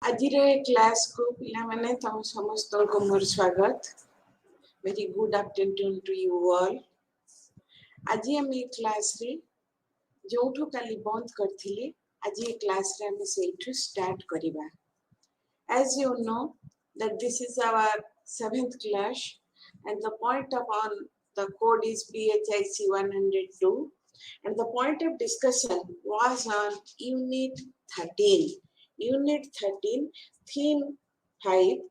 आज क्लास को पिला माने तम समस्त को मोर स्वागत। Very good afternoon to you all. आज हम क्लास रे जोठो काली बंद करथिले आज क्लास रे हम सेठु स्टार्ट करिबा। As you know that this is our 7th class and the point of on the code is BHIC 102 and the point of discussion was on unit 13. Unit 13, theme 5,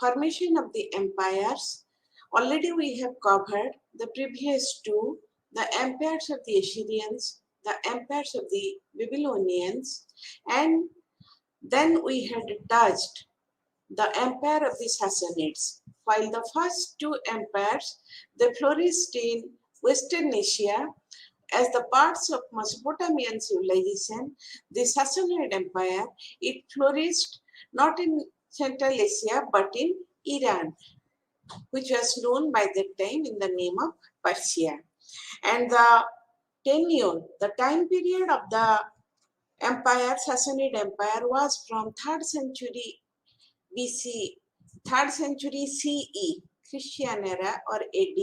formation of the empires. Already we have covered the previous two, the empires of the Assyrians, the empires of the Babylonians, and then we had touched the empire of the Sassanids. While the first two empires, they flourished in Western Asia, as the parts of Mesopotamian civilization, the Sassanid Empire, it flourished not in Central Asia but in Iran, which was known by that time in the name of Persia. And the tenure, the time period of the empire, Sassanid Empire, was from 3rd century BC, 3rd century CE, Christian era or AD,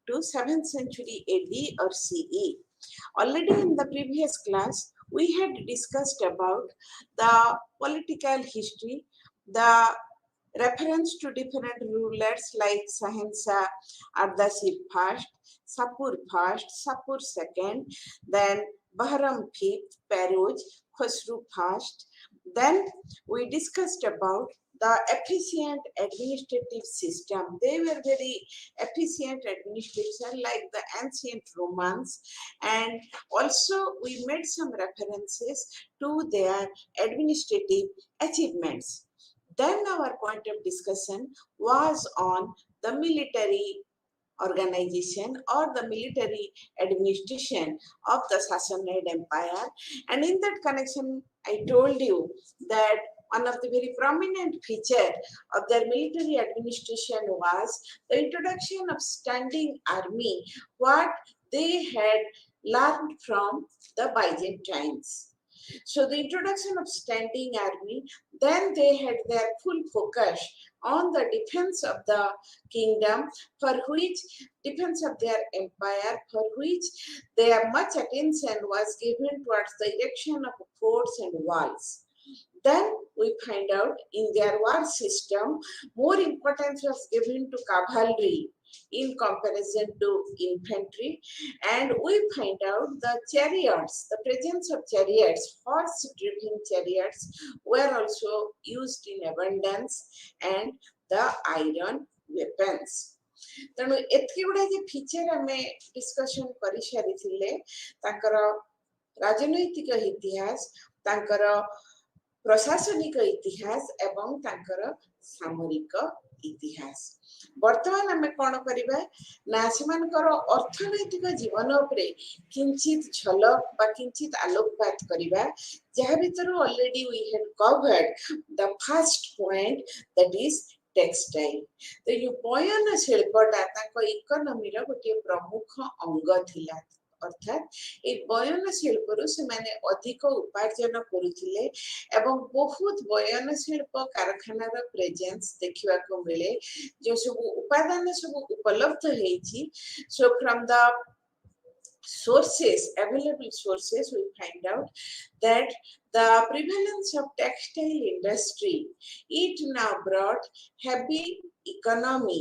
to 7th century AD or CE. Already in the previous class, we had discussed about the political history, the reference to different rulers like Sahensa Ardashir first, Sapur first, Sapur second, then Bahram fifth, Peruz, Khosru first. Then we discussed about the efficient administrative system. They were very efficient administration like the ancient Romans, and also we made some references to their administrative achievements. Then our point of discussion was on the military organization or the military administration of the Sassanid Empire, and in that connection I told you that one of the very prominent feature of their military administration was the introduction of standing army, what they had learned from the Byzantines. So the introduction of standing army, then they had their full focus on the defense of the kingdom, for which defense of their empire, for which their much attention was given towards the erection of forts and walls. Then we find out in their war system, more importance was given to cavalry in comparison to infantry, and we find out the chariots, the presence of chariots, horse-driven chariots were also used in abundance, and the iron weapons. ତେଣୁ ଏତିକି ଗୁଡ଼ା ଯେ feature ଆମେ discussion କରି ସାରିଥିଲେ ତାଙ୍କର ରାଜନୈତିକ ଇତିହାସ, ତାଙ୍କର प्रशासनिक इतिहास एवं तांकर सामरिक इतिहास। वर्तमान आमे कोन करिबा ना सेमानकर अर्थनैतिक जीवन उपरे किंचित झलक बा किंचित आलोकपात करिबा जहा भितर already we had covered the first point that is textile. तो ये बयन शिल्पटा ताको इकोनॉमी रो गोटे प्रमुख अंग थिला, अर्थात ए बयन शिल्परु से माने अधिक उपार्जन करुथिले एवं बहुत बयन शिल्प कारखाना रो प्रेजेंस देखिबा को मिले जो सब उपादान सब उपलब्ध हेछि। So from the sources, available sources, we find out that the prevalence of textile industry, it now brought heavy economy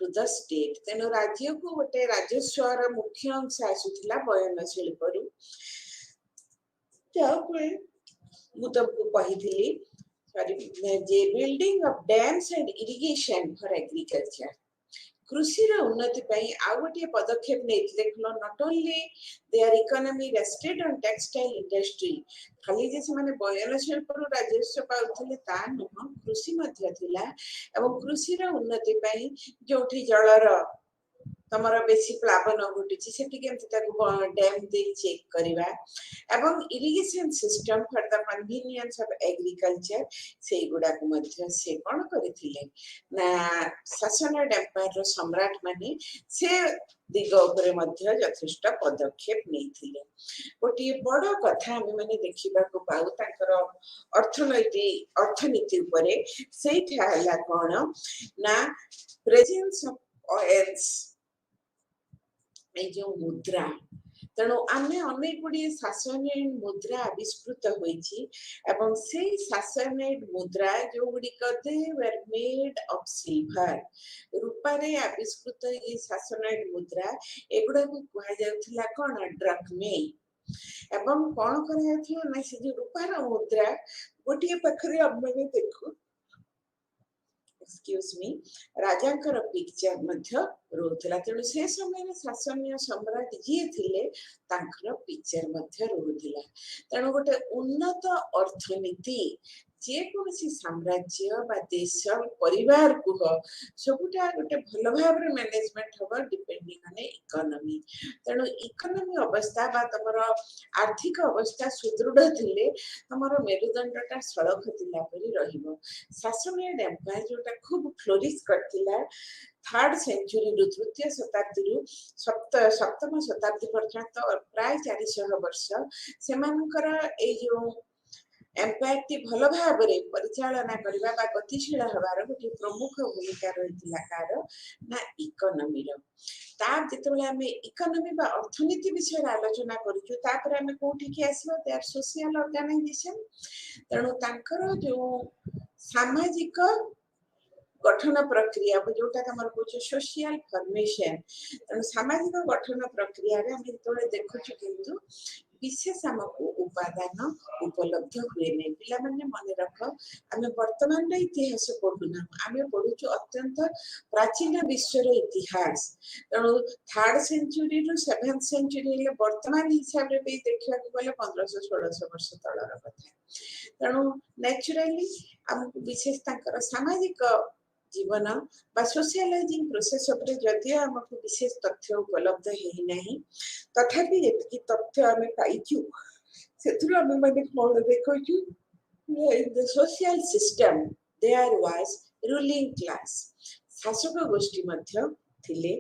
to the state. तेनो राज्य को गोटे राजस्व रा मुख्य अंश आसुथिला बयन शिल्परु। तापर मु तुमको कहिथिली जे building of dams and irrigation for agriculture, कृषि रो उन्नति पई आ गोटे पदक्षेप नेथिले। Not only their economy rested on textile industry, खाली जे से माने बयन शिल्परु राजस्व पाउथिले ता न, कृषि मध्य थिला एवं कृषि रो उन्नति पई जोठी जलर तमर बेसी प्लावन घटी डैम दे चेक करवा एवं irrigation system for the convenience of agriculture से गुडा को से कौन करथिले ना सासनाइड एम्पायर रो सम्राट माने से दिग उपरे मध्य यथेष्ट पदक्षेप नहीं गोटे बड़ कथा आम मैंने देखा पाऊ तांकर अर्थनीति उपरे सेठा हला कौन ना प्रेजेंस ऑफ ऑयल्स ए जो मुद्रा तेणु आम अनेक गुड़िए सासनाइड मुद्रा आविष्कृत होइछि एवं से सासनाइड मुद्रा जो गुड़िक दे वर मेड ऑफ सिल्वर रूपा रे आविष्कृत ये सासनाइड मुद्रा एगुडा को कहा जाउथला कोन ड्रकमे एवं कोन करा जाउथला ना से जो रूपार मुद्रा गोटिए पाखरे हमने देखु एक्सक्यूज मी राजांकर पिक्चर मध्य रोथला तेणु से समय शासनीय सम्राट जी थिले तांकर पिक्चर मध्य रोथला तेणु गोटे उन्नत अर्थनीति जे कोनसी साम्राज्य बा देश परिवार को सबुटा गोटे भल भाव मैनेजमेंट होबा डिपेंडिंग ऑन इकोनॉमी तेणु इकोनॉमी अवस्था बा तमर आर्थिक अवस्था सुदृढ़ थिले तमर मेरुदंडटा सड़क थिला परि रहिबो सासनाइड एम्पायर जोटा खूब फ्लोरिश करथिला थर्ड सेंचुरी रु तृतीय शताब्दी रु सप्तम शताब्दी पर्यंत प्राय 400 वर्ष सेमानकर ए जो एम्पायर टी भल भाव परिचालना करबा बा गतिशील हबार गोटे प्रमुख भूमिका रहितला कार ना इकोनॉमी रो तार जेतेबेले हमें इकोनॉमी बा अर्थनीति विषय आलोचना करूछु तापर हमें कोठी के आसीबो दे आर सोशल ऑर्गेनाइजेशन तेणु तांकर जो सामाजिक गठन प्रक्रिया जोटा हमर कुछ सोशल फॉर्मेशन तेणु सामाजिक गठन प्रक्रिया रे हम जेतेबेले देखुछु किंतु विशेष आमको उपादान उपलब्ध हुए नहीं पिला माने मन रख आम वर्तमान इतिहास पढ़ुना आम पढ़ुचु अत्यंत प्राचीन विश्वर इतिहास तेणु थर्ड सेंचुरी रु 7th सेंचुरी वर्तमान हिसाब रे देखा गले 1500-1600 वर्ष तलर कथा तेणु नेचुराली आमको विशेष तांकर सामाजिक जीवन बा सोशलाइजिंग प्रोसेस उपरे जदियो हमको विशेष तथ्य उपलब्ध है नहीं तथापि एतकी तथ्य हमें पाइछु सेथुर हमें माने कोन देखोछु in the social system there was ruling class शासक गोष्ठी मध्य थिले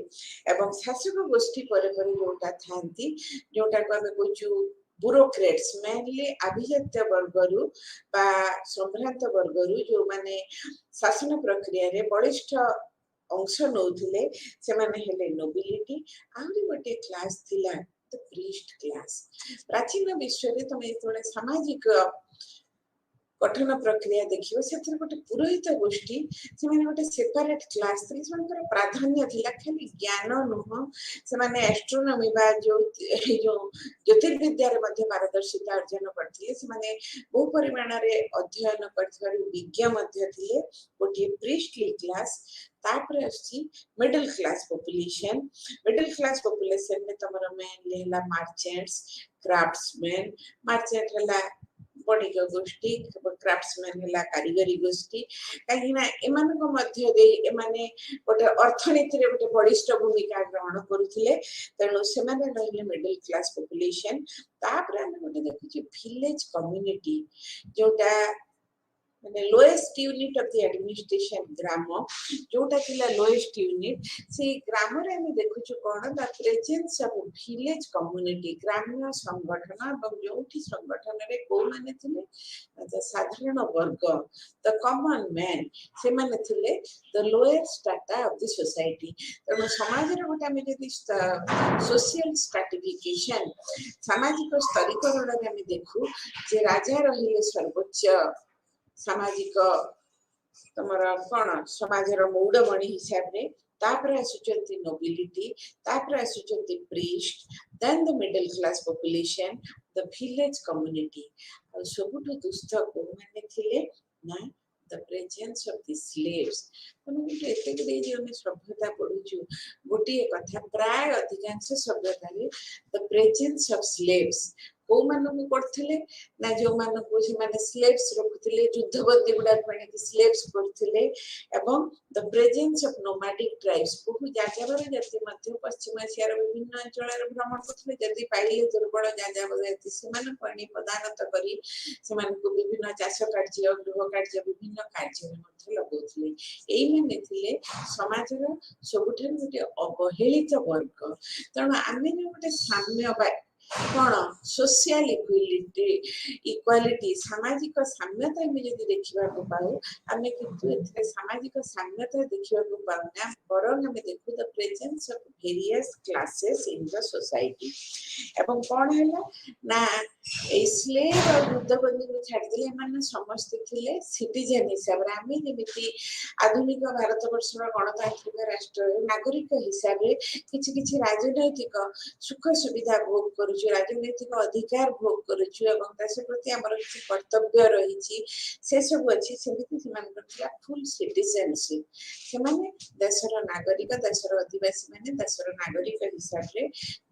एवं शासक गोष्ठी परे परे जोटा थांती जोटा को हमें कोछु ब्यूरोक्रेट्स मेनली अभिजात्य वर्गरु बा संभ्रांत वर्गरु जो माने शासन प्रक्रिया रे बलिष्ठ अंश नौथिले से माने हेले नोबिलिटी आउरी गोटे क्लास थिला द प्रीस्ट क्लास प्राचीन विश्व रे तमे तोले सामाजिक गठन प्रक्रिया देखियो सेथर गोटे पुरोहित गोष्ठी से माने गोटे सेपरेट क्लास थी सेमानकर प्राधान्य थिला खाली ज्ञान नुह से माने एस्ट्रोनॉमी बा जो ज्योतिर्विद्या रे मध्य पारदर्शिता अर्जन करथिले से माने बहु परिमाण रे अध्ययन करथिबार विज्ञ मध्य थिले गोटे प्रीस्टली क्लास तापर अछि मिडिल क्लास पॉपुलेशन में तमर मेन लेला मर्चेंट्स क्राफ्ट्समैन मर्चेंट हला बणिक गोष्ठी क्राफ्ट्समैन हला कारीगरी गोष्ठी कहिना एमान को मध्य दे एमाने गोटे अर्थनीति रे गोटे बलिष्ठ भूमिका ग्रहण करूथिले तेणु से माने रहले मिडिल क्लास पॉपुलेशन तापर हम गोटे देखुची विलेज कम्युनिटी जोटा माने lowest unit of the administration ग्राम जोटा थिला लोएस्ट यूनिट से ग्राम रे हम देखुछु कोन the presence of village community ग्रामीण संगठन और जोठी संगठन रे को माने थिले द साधारण वर्ग द कॉमन मैन से माने थिले the lower strata of the society तो समाज रे गोटा में जदी सोशल स्ट्रैटिफिकेशन सामाजिक स्तरीकरण रे हम देखु जे राजा रहिले सर्वोच्च सामाजिक तमरा कोन समाजर मौडमणि हिसाब रे तापर आसुचंती नोबिलिटी तापर आसुचंती priest then the middle class population the village community और सबुठ दुष्ट को माने थिले ना the presence of the slaves तमे एते गरे जे हम सभ्यता पढुछु गोटे कथा प्राय अधिकांश सभ्यता रे द प्रेजेंस ऑफ स्लेव्स को मानू करथिले ना जो मानू से माने स्लेव्स रखुथिले युद्धबंदी गुडा माने स्लेव्स करथिले एवं the presence of nomadic tribes बहु जाजावर जाति मध्य पश्चिम एशियार विभिन्न अंचल भ्रमण करथिले जदि पाइले दुर्बल जाजावर जाति से माने पानी प्रदानत करी से माने को विभिन्न चाष कार्य गृह कार्य विभिन्न कार्य मध्ये लगौथिले एई माने थिले समाजर सबुठार गोटे अवहेलित वर्ग तेणु आम गोटे साम्य कौन सोशल इक्वालिटी सामाजिक साम्यता आम जब देखा पाऊ आम कि सामाजिक साम्यता देखा पाऊना बरং आम देखू the presence of various classes in the society एवं कौन है ना स्लेव और युद्धबंदी को छाड़देले माने समस्त थिले सिटीजन हिसाब रे आमे जेमिति आधुनिक भारत वर्षर गणतांत्रिक राष्ट्र नागरिक हिसाब रे किछि राजनैतिक सुख सुविधा भोग करूछु राजनैतिक अधिकार भोग करूछु एवं देश प्रति हमर किछि कर्तव्य रहिछि से सब अछि सेमिति समान करथिला फुल सिटीजनशिप से माने देशर नागरिक देशर अधिवासी माने देशर नागरिक हिसाब रे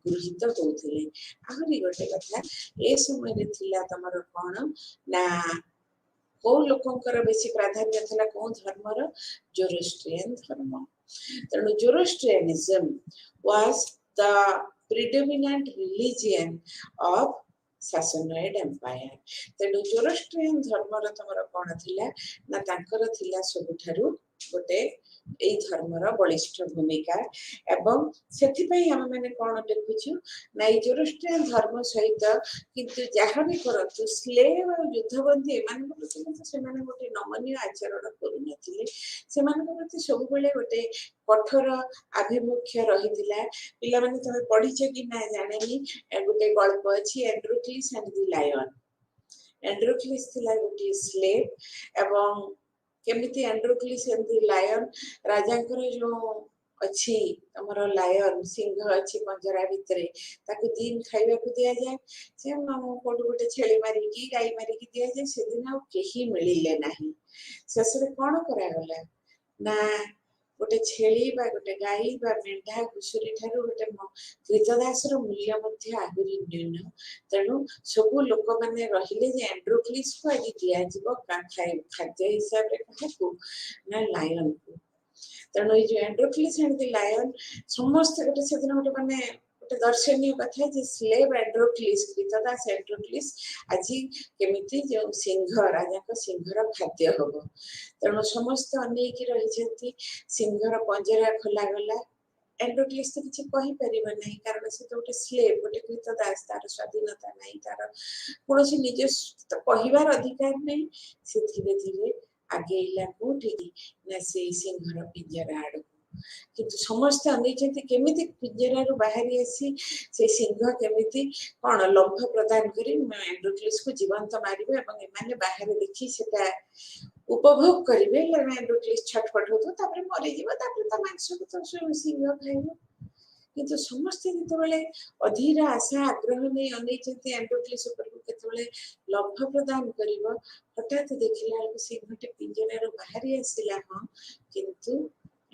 गृहीत होउथिले आहुरी गोटे कथा ए समय रे थिला तमर कोन ना को लोकंकर बेसी प्राधान्य थिला को धर्मर जोरोस्ट्रियन धर्म तेणु Zoroastrianism was the predominant religion of Sassanid Empire तेणु जोरोस्ट्रियन धर्मर तमर कोन थिला ना तांकर थिला सबुठारु गोटे एई धर्मर बलिष्ठ भूमिका एवं सेथि पई हम माने कोन देखुछु ना ई जोरोस्ट्रियन धर्म सहित किंतु जहा भी करतु स्लेव और युद्धबंदी एमान प्रति से माने गोटे नमनीय आचरण करू नथिले से मान प्रति सब बेले गोटे कठोर आभिमुख्य रहिथिला पिला माने तमे पढिछे कि ना जानेनी गोटे गल्प अछि Androcles and the lion Androcles थिला गोटे स्लेव एवं केमिति एंड्रोक्लिस एंड द लायन राजांकर जो अछि हमर लायन सिंह अछि पंजरा भितरे ताकु दिन खाइबा को दिया जाय से कोड गोटे छेली मारी की गाय मारी की दिया जाय से दिन आ केही मिलिले नाही शेषरे कोन करा गला ना गोटे छेली बा गोटे गाय बा मेंढा घुसुरी ठारू गोटे कृतदासर मूल्य मध्य आहुरी न्यून तेणु सब लोक माने रहिले जे एंड्रोक्लिस को आज दिया जीव खाद्य हिसाब रे कहू ना लायन को तेणु ये एंड्रोक्लिस एंड द लायन समस्त गोटे से दिन गोटे माने गोटे दर्शनीय कथा जे स्लेव एंड्रोक्लिस कृतदास एंड्रोक्लिस आज केमिति जो सिंह राजा को सिंहर खाद्य हबो तेणु समस्त अनेक रही सिंहर पंजरा खोला गला एंड्रोक्लिस तो किसी कहि परिबा नहीं कारण से तो गोटे स्लेव गोटे कृतदास तार स्वाधीनता नहीं तार कोनोसी निज कहिबार अधिकार नहीं से धीरे धीरे आगे इला कोठी ना से सिंहर पिंजरा आड़ किंतु समस्त अनेक केमिति पिंजरा रु बाहरी आसी से सिंह केमिति कोन लंभ प्रदान करी एंड्रोक्लिस को जीवंत मारिबे एवं एमाने बाहर देखि सेटा उपभोग करिवे एंड्रोक्लिस छटपट होतो तापर मरि जीव तापर त मांस को तो सिंह खाइबो किंतु समस्त जेतेबेले अधीर आशा आग्रह नै अनेचते एंड्रोक्लिस ऊपर को केतेबेले लंभ प्रदान करिवो हठात देखिला सिंहटे पिंजरा रु बाहरी आसिला हां किंतु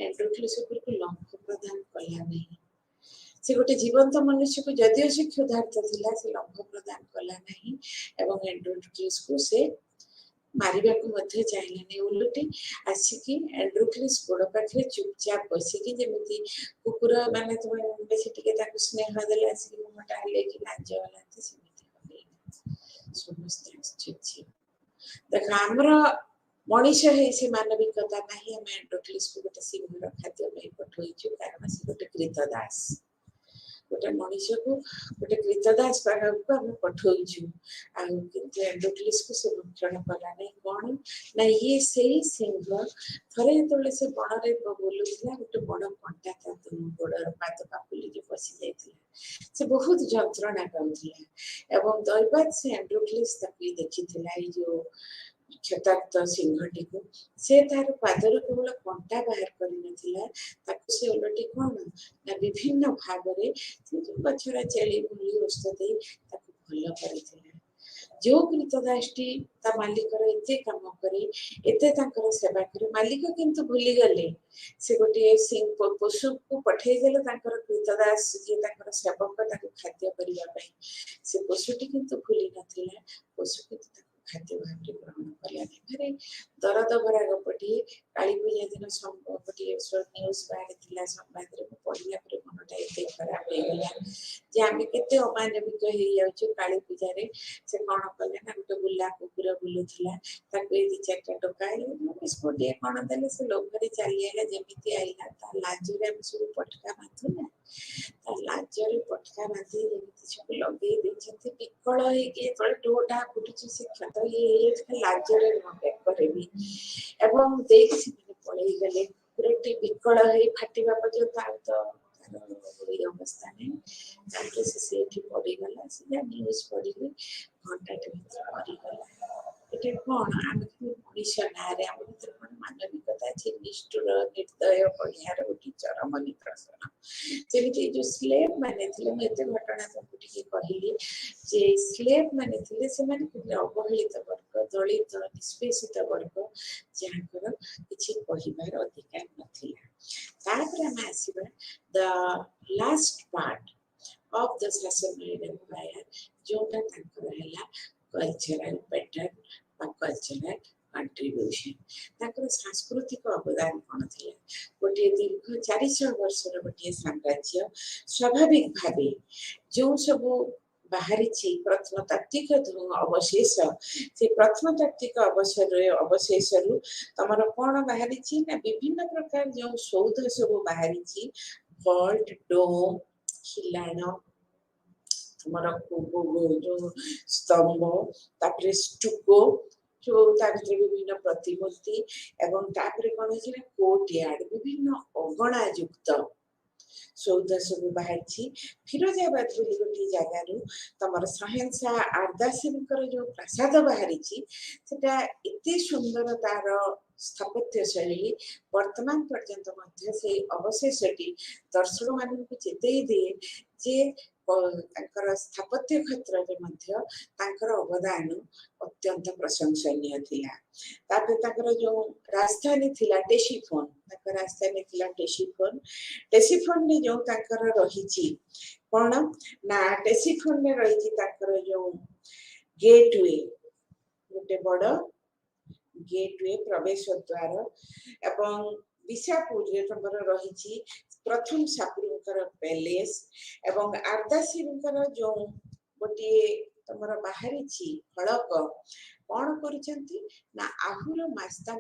एंड्रोक्लिस ऊपर को लंभ प्रदान कला नहीं से गोटे जीवंत मनुष्य को जदियो से क्षुधार्त थिला से लंभ प्रदान कला नहीं एवं एंड्रोक्लिस को से मारिबा को मध्य चाहिए नहीं उल्टी आसिकी एंड्रोक्लिस गोड़ पाखे चुपचाप बसिकी जेमिति कुकुर माने तुम बेसी टिके ताकु स्नेह देले आसिकी मुहटा हले कि लाज वाला ते सेमिति होले समस्त आश्चर्य देख हमरा मनीष है से मानविकता नहीं हम एंड्रोक्लिस को गोटे सिंहर खाद्य नहीं पठोइछु कारण से गोटे कृतदास गोटे मनीष को गोटे कृतदास पाखा को हम पठोइछु आ किंतु एंड्रोक्लिस को से भक्षण कला नहीं कोन ना ये सही सिंह थरे तोले से बण रे बोलुथिला गोटे बड़ कंटा ता गोडर पाद पापुली जे पसी जाइथिला से बहुत यंत्रणा करथिला एवं दैवत से एंड्रोक्लिस तक देखिथिला ई जो क्षताक्त सिंहटी को से तार पादर केवल कंटा बाहर करि नथिला ताकु से उलटी कोन ना विभिन्न भाग रे गछरा चेली मुली औषध दे ताकु भल करिथिला जो कृतदासटी ता मालिकर एते काम करे एते तांकर सेवा करे मालिक किंतु भूली गले से गोटे सिंह पशु को पठे देले तांकर कृतदास जे तांकर सेवक ताको खाद्य करिया पई से पशुटी किंतु भूली नथिला पशु किंतु खाद्य भाव ग्रहण कला घरे दरद भरा गपटी काली पूजा दिन गोटे न्यूज बाहर संवाद पढ़ला मनटा एत खराब हो गला जे आम के अमानविक हो जाऊँ काली पूजा से कौन कले ना गोटे बुला कुकुर बुलूला दी चार्टा टोका गोटे कौन देले से लोभरे चलीगला जमी आईला लाजरे सब पटका बांधुना लाजरे पटका बांधी जमी सब लगे विकल हो टोटा फुटुची से क्षत ये लाजरे बेकर भी एवं पलि गले पूरा विकल हो फाटा पर्यंत अवस्था नहीं से पड़गला से न्यूज पढ़ी घंटाटे भर मरीगला ये कौन आम मनीष ना आम भर कौन मानविकता अच्छे निष्ठुर निर्दय बढ़ियार गोटे चरम निदर्शन जमी जो स्लेव मैंने मुझे घटना तुमको कहली जे स्लेव मैंने अवहेलित वर्ग दलित निष्पेषित वर्ग जहाँ किसी कहबार अधिकार नाला the last part of the Sassanid empire जोटा कल्चरल पैटर्न कल्चरल कंट्रीब्यूशन सांस्कृतिक अवदान कौन थी गोटे दीर्घ 400 वर्षर गोटे साम्राज्य स्वाभाविक भाव जो सब बाहरी प्रत्नतात्विक अवशेष से प्रत्नतात्विक अवशेष तुम कौन बाहरी ना विभिन्न प्रकार जो सौध सब बाहरी वॉल्ट डोम खिलाण तुम जो स्तंभ तापर स्टुको जो विभिन्न प्रतिमूर्ति एवं कौन है कोर्टयार्ड विभिन्न अगणा युक्त सौद सब बाहरी फिरोजाबाद बोली गोटे जगार तुम शहनशाह आरदासिम जो प्रासाद बाहरी एत सुंदर तार स्थापत्य शैली वर्तमान पर्यंत से अवशेषटी दर्शक मान चेतई दिए जे स्थापत्य क्षेत्र में अवदान अत्यंत प्रशंसनीय था जो राजधानी थिला टेसीफोन राजधानी थिला टेसीफोन ने जो रही कौन ना टेसीफोन में रही जो गेटवे गोटे बड़ गेटवे प्रवेश द्वार एवं विशापुर तुम रही प्रथम सापुर पैलेस एवं आरदासिर जो गोटे तुम बाहरी फलक कौन कर आहुर मास्ता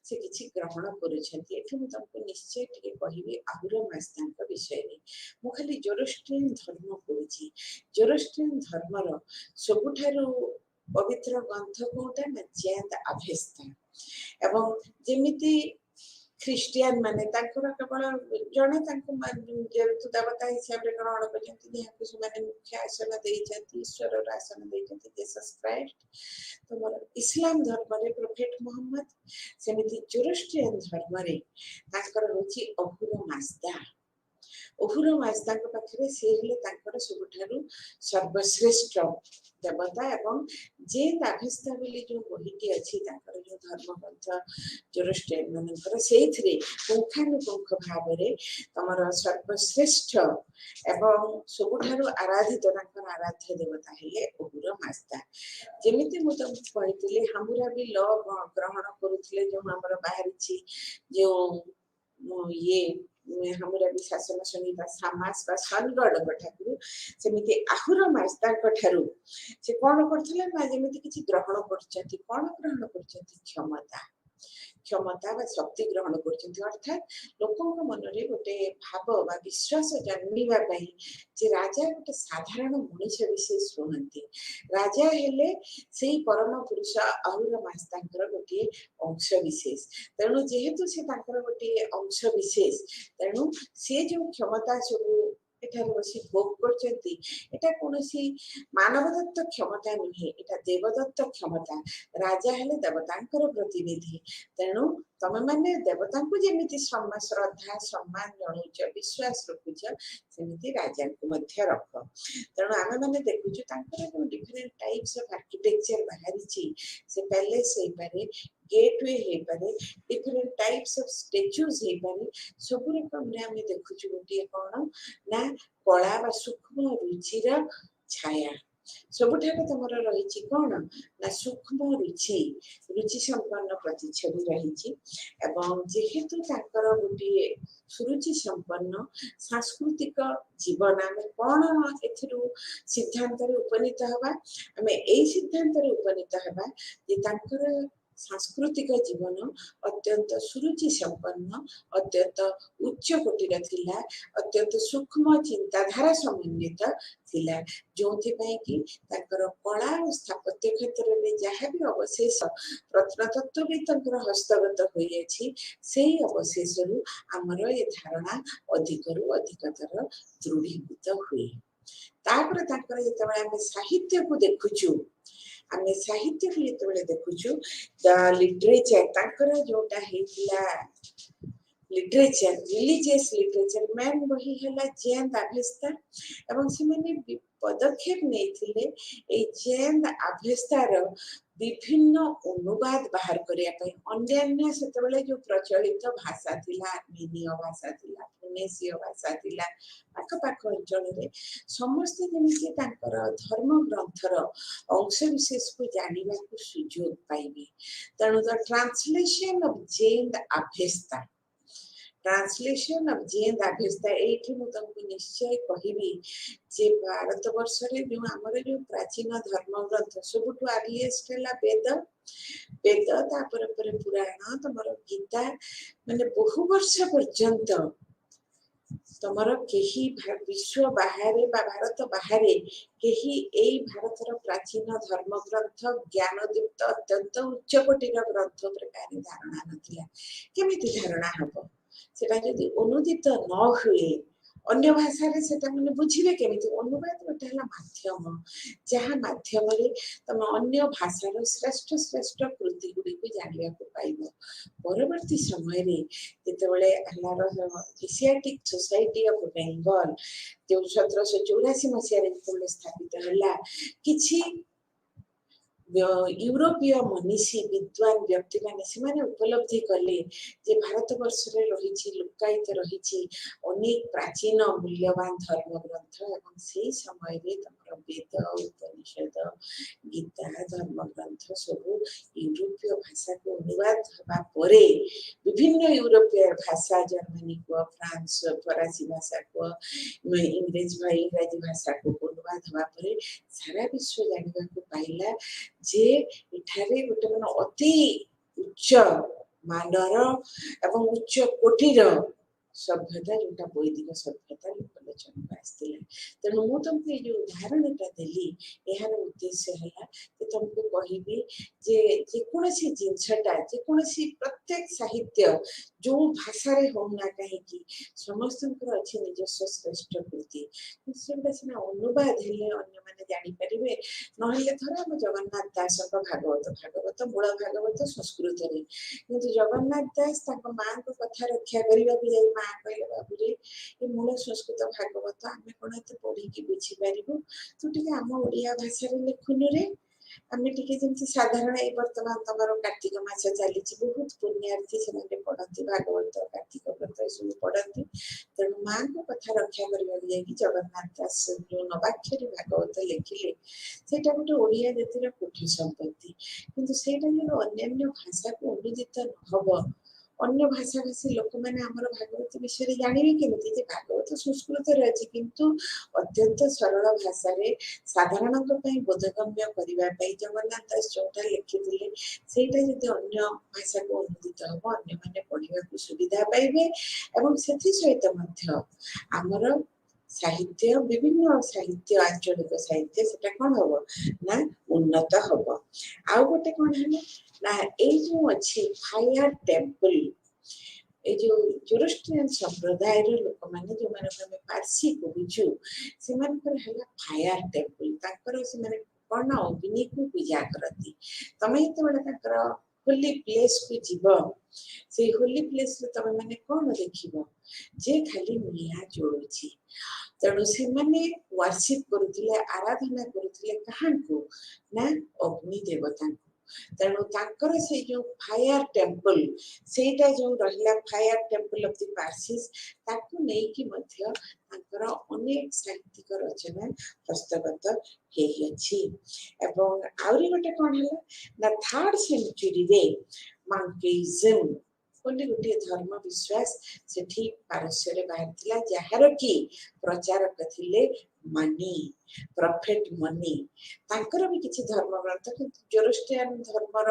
से किसी ग्रहण कर निश्चय कहि आहुर मास्ता विषय में मु खाली जोरोस्ट्रियन धर्म पढ़ी जोरोस्ट्रियन धर्मर सबुठारु पवित्र ग्रंथ कौटा ना जैद आभेस्ता एवं जेमिति ख्रीस्टियान माने केवल जड़े जेहेतु देवता हिसाब से ग्रहण कर मुख्य आसन ईश्वर आसन जीसस क्राइस्ट तुम इस्लाम धर्म प्रोफेट मोहम्मद सेमिति जोरोस्ट्रियन धर्म अहुर मास्दा पाखे सी सबुठारु सर्वश्रेष्ठ देवता एवं जे आभेस्ता जो बहीटी अच्छी जो धर्म ग्रंथ जोरोस्ट्रियन मानकर से पुंखानुपुंख भाव में तुम सर्वश्रेष्ठ एवं सबुठारु आराधित आराध्य देवता है अहुर मास्दा जमीती मुझे कही हामुराबी ल ग्रहण करुले जो आम बाहरी जो ये हामुराबी शासन संहिता सामास बा सनगढ़ ठाकुर सेमिति आहुर मास्दा ठारू से कौन करते किसी ग्रहण कर कौन ग्रहण कर क्षमता क्षमता बा शक्ति ग्रहण कर अर्थात लोकों मन में गोटे भाव बा विश्वास जन्मिवाई जे राजा गोटे साधारण मनीष विशेष रुहति राजा हेले से परम पुरुष आहुर मास्ता गोटे अंश विशेष तेणु जेहेतु से गोटे अंश विशेष तेणु से जो क्षमता सब ଏଠାରେ ବସି ଭୋଗ କରୁଛନ୍ତି। ଏଟା କୌଣସି ମାନବଦତ୍ତ କ୍ଷମତା ନୁହେଁ, ଏଟା ଦେବଦତ୍ତ କ୍ଷମତା। ରାଜା ହେଲେ ଦେବତାଙ୍କର ପ୍ରତିନିଧି, ତେଣୁ ତମେ ମାନେ ଦେବତାଙ୍କୁ ଯେମିତି ଶ୍ରଦ୍ଧା ସମ୍ମାନ ଜଣାଉଛ, ବିଶ୍ୱାସ ରଖୁଛ, ସେମିତି ରାଜାଙ୍କୁ ମଧ୍ୟ ରଖ। ତେଣୁ ଆମେ ମାନେ ଦେଖୁଛୁ ତାଙ୍କର ଯୋଉ ଡିଫରେଣ୍ଟ ଟାଇପ୍ସ ଅଫ ଆର୍କିଟେକ୍ଚର ବାହାରିଛି, ସେ ପ୍ୟାଲେସ ହେଇପାରେ, ଗେଟୱେ ହେଇପାରେ, ଡିଫରେଣ୍ଟ ଟାଇପ୍ସ ଅଫ ଷ୍ଟାଚ୍ୟୁଜ ହେଇପାରେ, ସବୁ ରକମରେ ଆମେ ଦେଖୁଛୁ ଗୋଟିଏ କଣ ନା କଳା ବା ସୂକ୍ଷ୍ମ ରୁଚିର ଛାୟା। ସବୁଠାରେ ତମର ରହିଛି କଣ ନା ସୂକ୍ଷ୍ମ ରୁଚି ସମ୍ପନ୍ନ ପ୍ରତିଛବି ରହିଛି। ଏବଂ ଯେହେତୁ ତାଙ୍କର ଗୋଟିଏ ସୁରୁଚି ସମ୍ପନ୍ନ ସାଂସ୍କୃତିକ ଜୀବନ, ଆମେ କଣ ଏଥିରୁ ସିଦ୍ଧାନ୍ତରେ ଉପନୀତ ହେବା? ଆମେ ଏଇ ସିଦ୍ଧାନ୍ତରେ ଉପନୀତ ହେବା ଯେ ତାଙ୍କର ସାଂସ୍କୃତିକ ଜୀବନ ଅତ୍ୟନ୍ତ ସୁରୁଚି ସମ୍ପନ୍ନ, ଅତ୍ୟନ୍ତ ଉଚ୍ଚ କୋଟିର ଥିଲା, ଅତ୍ୟନ୍ତ ସୂକ୍ଷ୍ମ ଚିନ୍ତାଧାରା ସମନ୍ୱିତ ଥିଲା, ଯୋଉଥିପାଇଁ କି ତାଙ୍କର କଳା ଓ ସ୍ଥାପତ୍ୟ କ୍ଷେତ୍ରରେ ଯାହା ବି ଅବଶେଷ ପ୍ରତ୍ନତତ୍ତ୍ୱବିଦଙ୍କର ହସ୍ତଗତ ହୋଇଅଛି, ସେଇ ଅବଶେଷରୁ ଆମର ଏ ଧାରଣା ଅଧିକରୁ ଅଧିକତର ଦୃଢ଼ୀଭୂତ ହୁଏ। ତାପରେ ତାଙ୍କର ଯେତେବେଳେ ଆମେ ସାହିତ୍ୟକୁ ଦେଖୁଛୁ, ଆମେ ସାହିତ୍ୟକୁ ଯେତେବେଳେ ଦେଖୁଛୁ, ଲିଟରେଚର ତାଙ୍କର ଯୋଉଟା ହେଇଥିଲା लिटरेचर रिलीजियस लिटरेचर मैन वही है जैन आभेस्ता एवं से पदक्षेप नहीं जैन आभेस्तार विभिन्न अनुवाद बाहर करने अन्य से जो प्रचलित भाषा थिला, आर्मेनिय भाषा थिला, फिनिशिय भाषा थिला, पाखपाख अंचल समस्ते जमी धर्म ग्रंथर अंश विशेष को जानवा को सुजोग पाइबे। तेणु the translation of Zend Avesta, translation of Zend Avesta एठी मु तुमको निश्चय कहिबी जे भारत वर्ष रे जो हमर जो प्राचीन धर्म ग्रंथ सबुठु अर्लीएस्ट हला वेद, वेद तापर पर पुराण तमर गीता, माने बहु वर्ष पर्यंत तमर केही विश्व बाहरे बा भारत बाहरे केही एई भारतर प्राचीन धर्म ग्रंथ ज्ञानदीप्त अत्यंत उच्च कोटिर ग्रंथ प्रकार धारणा नथिला। केमिति धारणा हबो सेटा जदि अनुदित न हुए अन्य भाषा रे सेटा माने बुझिबे केमिति? अनुवाद गोटे हला माध्यम, जहाँ माध्यम रे तम अन्य भाषार श्रेष्ठ श्रेष्ठ कृति गुडी को जानिया को पाइबो। परवर्ती समय रे जेतेबेले हलार एशियाटिक सोसाइटी ऑफ बेंगल जो 1784 मसिया रे जेतेबेले स्थापित हला, किछि यूरोपीय मनीषी विद्वान व्यक्ति माने उपलब्धि कले जे भारत वर्ष रे रही लुकायित रही अनेक प्राचीन मूल्यवान धर्म ग्रंथ एवं से समय रे तमर वेद, उपनिषद, गीता, धर्म ग्रंथ सब यूरोपीय भाषा को अनुवाद हवा परे विभिन्न यूरोपीय भाषा जर्मनी को, फ्रांस फरासी भाषा को, इंग्रेज इंग्राजी भाषा को अनुवाद हवा परे सारा विश्व जानवा को पाइला जे इठारे गोटे मन अति उच्च मानर एवं उच्च कोटिर सभ्यता जोटा वैदिक सभ्यता लोकलोचन को आसला। तेणु मु तुमको ये जो उदाहरणटा देली यार उद्देश्य है कि तुमको कहबी जे जेकोसी जिनसटा जेकोसी प्रत्येक साहित्य जो भाषा रे होना कहीं समस्त अच्छे निजस्व श्रेष्ठ कृति सीना अनुवाद हेले अन्य माने जानी परिबे। नहले थोड़ा हम जगन्नाथ दास भागवत भागवत मूल भागवत संस्कृत रे किंतु जगन्नाथ दास ताको मां को कथा रक्षा करबा भी जाई मां कहले बाबू रे ये मूल संस्कृत भागवत आमे कोन एते पढ़ी कि बुझी पारिबो, तू टिके हम ओडिया भाषा रे लिखुनु रे। आमे टिके जेंति साधारण ए वर्तमान तमरो कार्तिक मास चली बहुत पुण्यार्थी से पढ़ती भागवत कार्तिक व्रत सब पढ़ती। तेणु मां को कथा रक्षा करबा भी जाई जगन्नाथ दास जो नवाक्षरी भागवत लिखिले सेटा गोटे ओडिया जातिर कुठी संपत्ति, किंतु सेटा जो अन्य भाषा को अनुदित नहबो अन्य भाषा भाषी लोक मैंने आमर भागवत विषय जानवे केमी भागवत संस्कृत अच्छी किंतु अत्यंत सरल भाषा रे साधारण बोधगम्य करने जगन्नाथ दास जोटा लिखी सेटा जब अन्य भाषा को अनुदित हम अन्य मैंने पढ़ा सुविधा पाइबे एवं से सहित आमर साहित्य विभिन्न साहित्य आंचलिक साहित्य से कौन हम ना उन्नत हम। आउ गोटे कौन है ना ये जो अच्छी फायर टेम्पल ए जो जोरोस्ट्रियन संप्रदाय लोक मैंने जो मैंने पारसी कहूँ से फायर टेम्पल कौन अग्नि को पूजा करती तुम जो होली प्लेस को जीव से होली प्लेस तुम मैंने कौन देख जे खाली निआ जोड़ुची तेणु से वर्शिप करुले आराधना करुले क्या ना अग्नि देवता तेणु तांकर से जो फायर टेम्पल सेटा जो रहिला fire temple of the Parsis ताकू नै कि मध्य तांकर अनेक साहित्यिक रचना हस्तगत हेई अछि एवं आउरी गोटे कोन हला ना 3rd सेंचुरी रे मांकेइज्म बोली गोटे धर्म विश्वास सेठी पारस्य रे बाहर थिला जहार की प्रचारक थिले मनी प्रॉफिट मनी तांकर भी किछि धर्म ग्रंथ किंतु जोरोस्ट्रियन धर्मर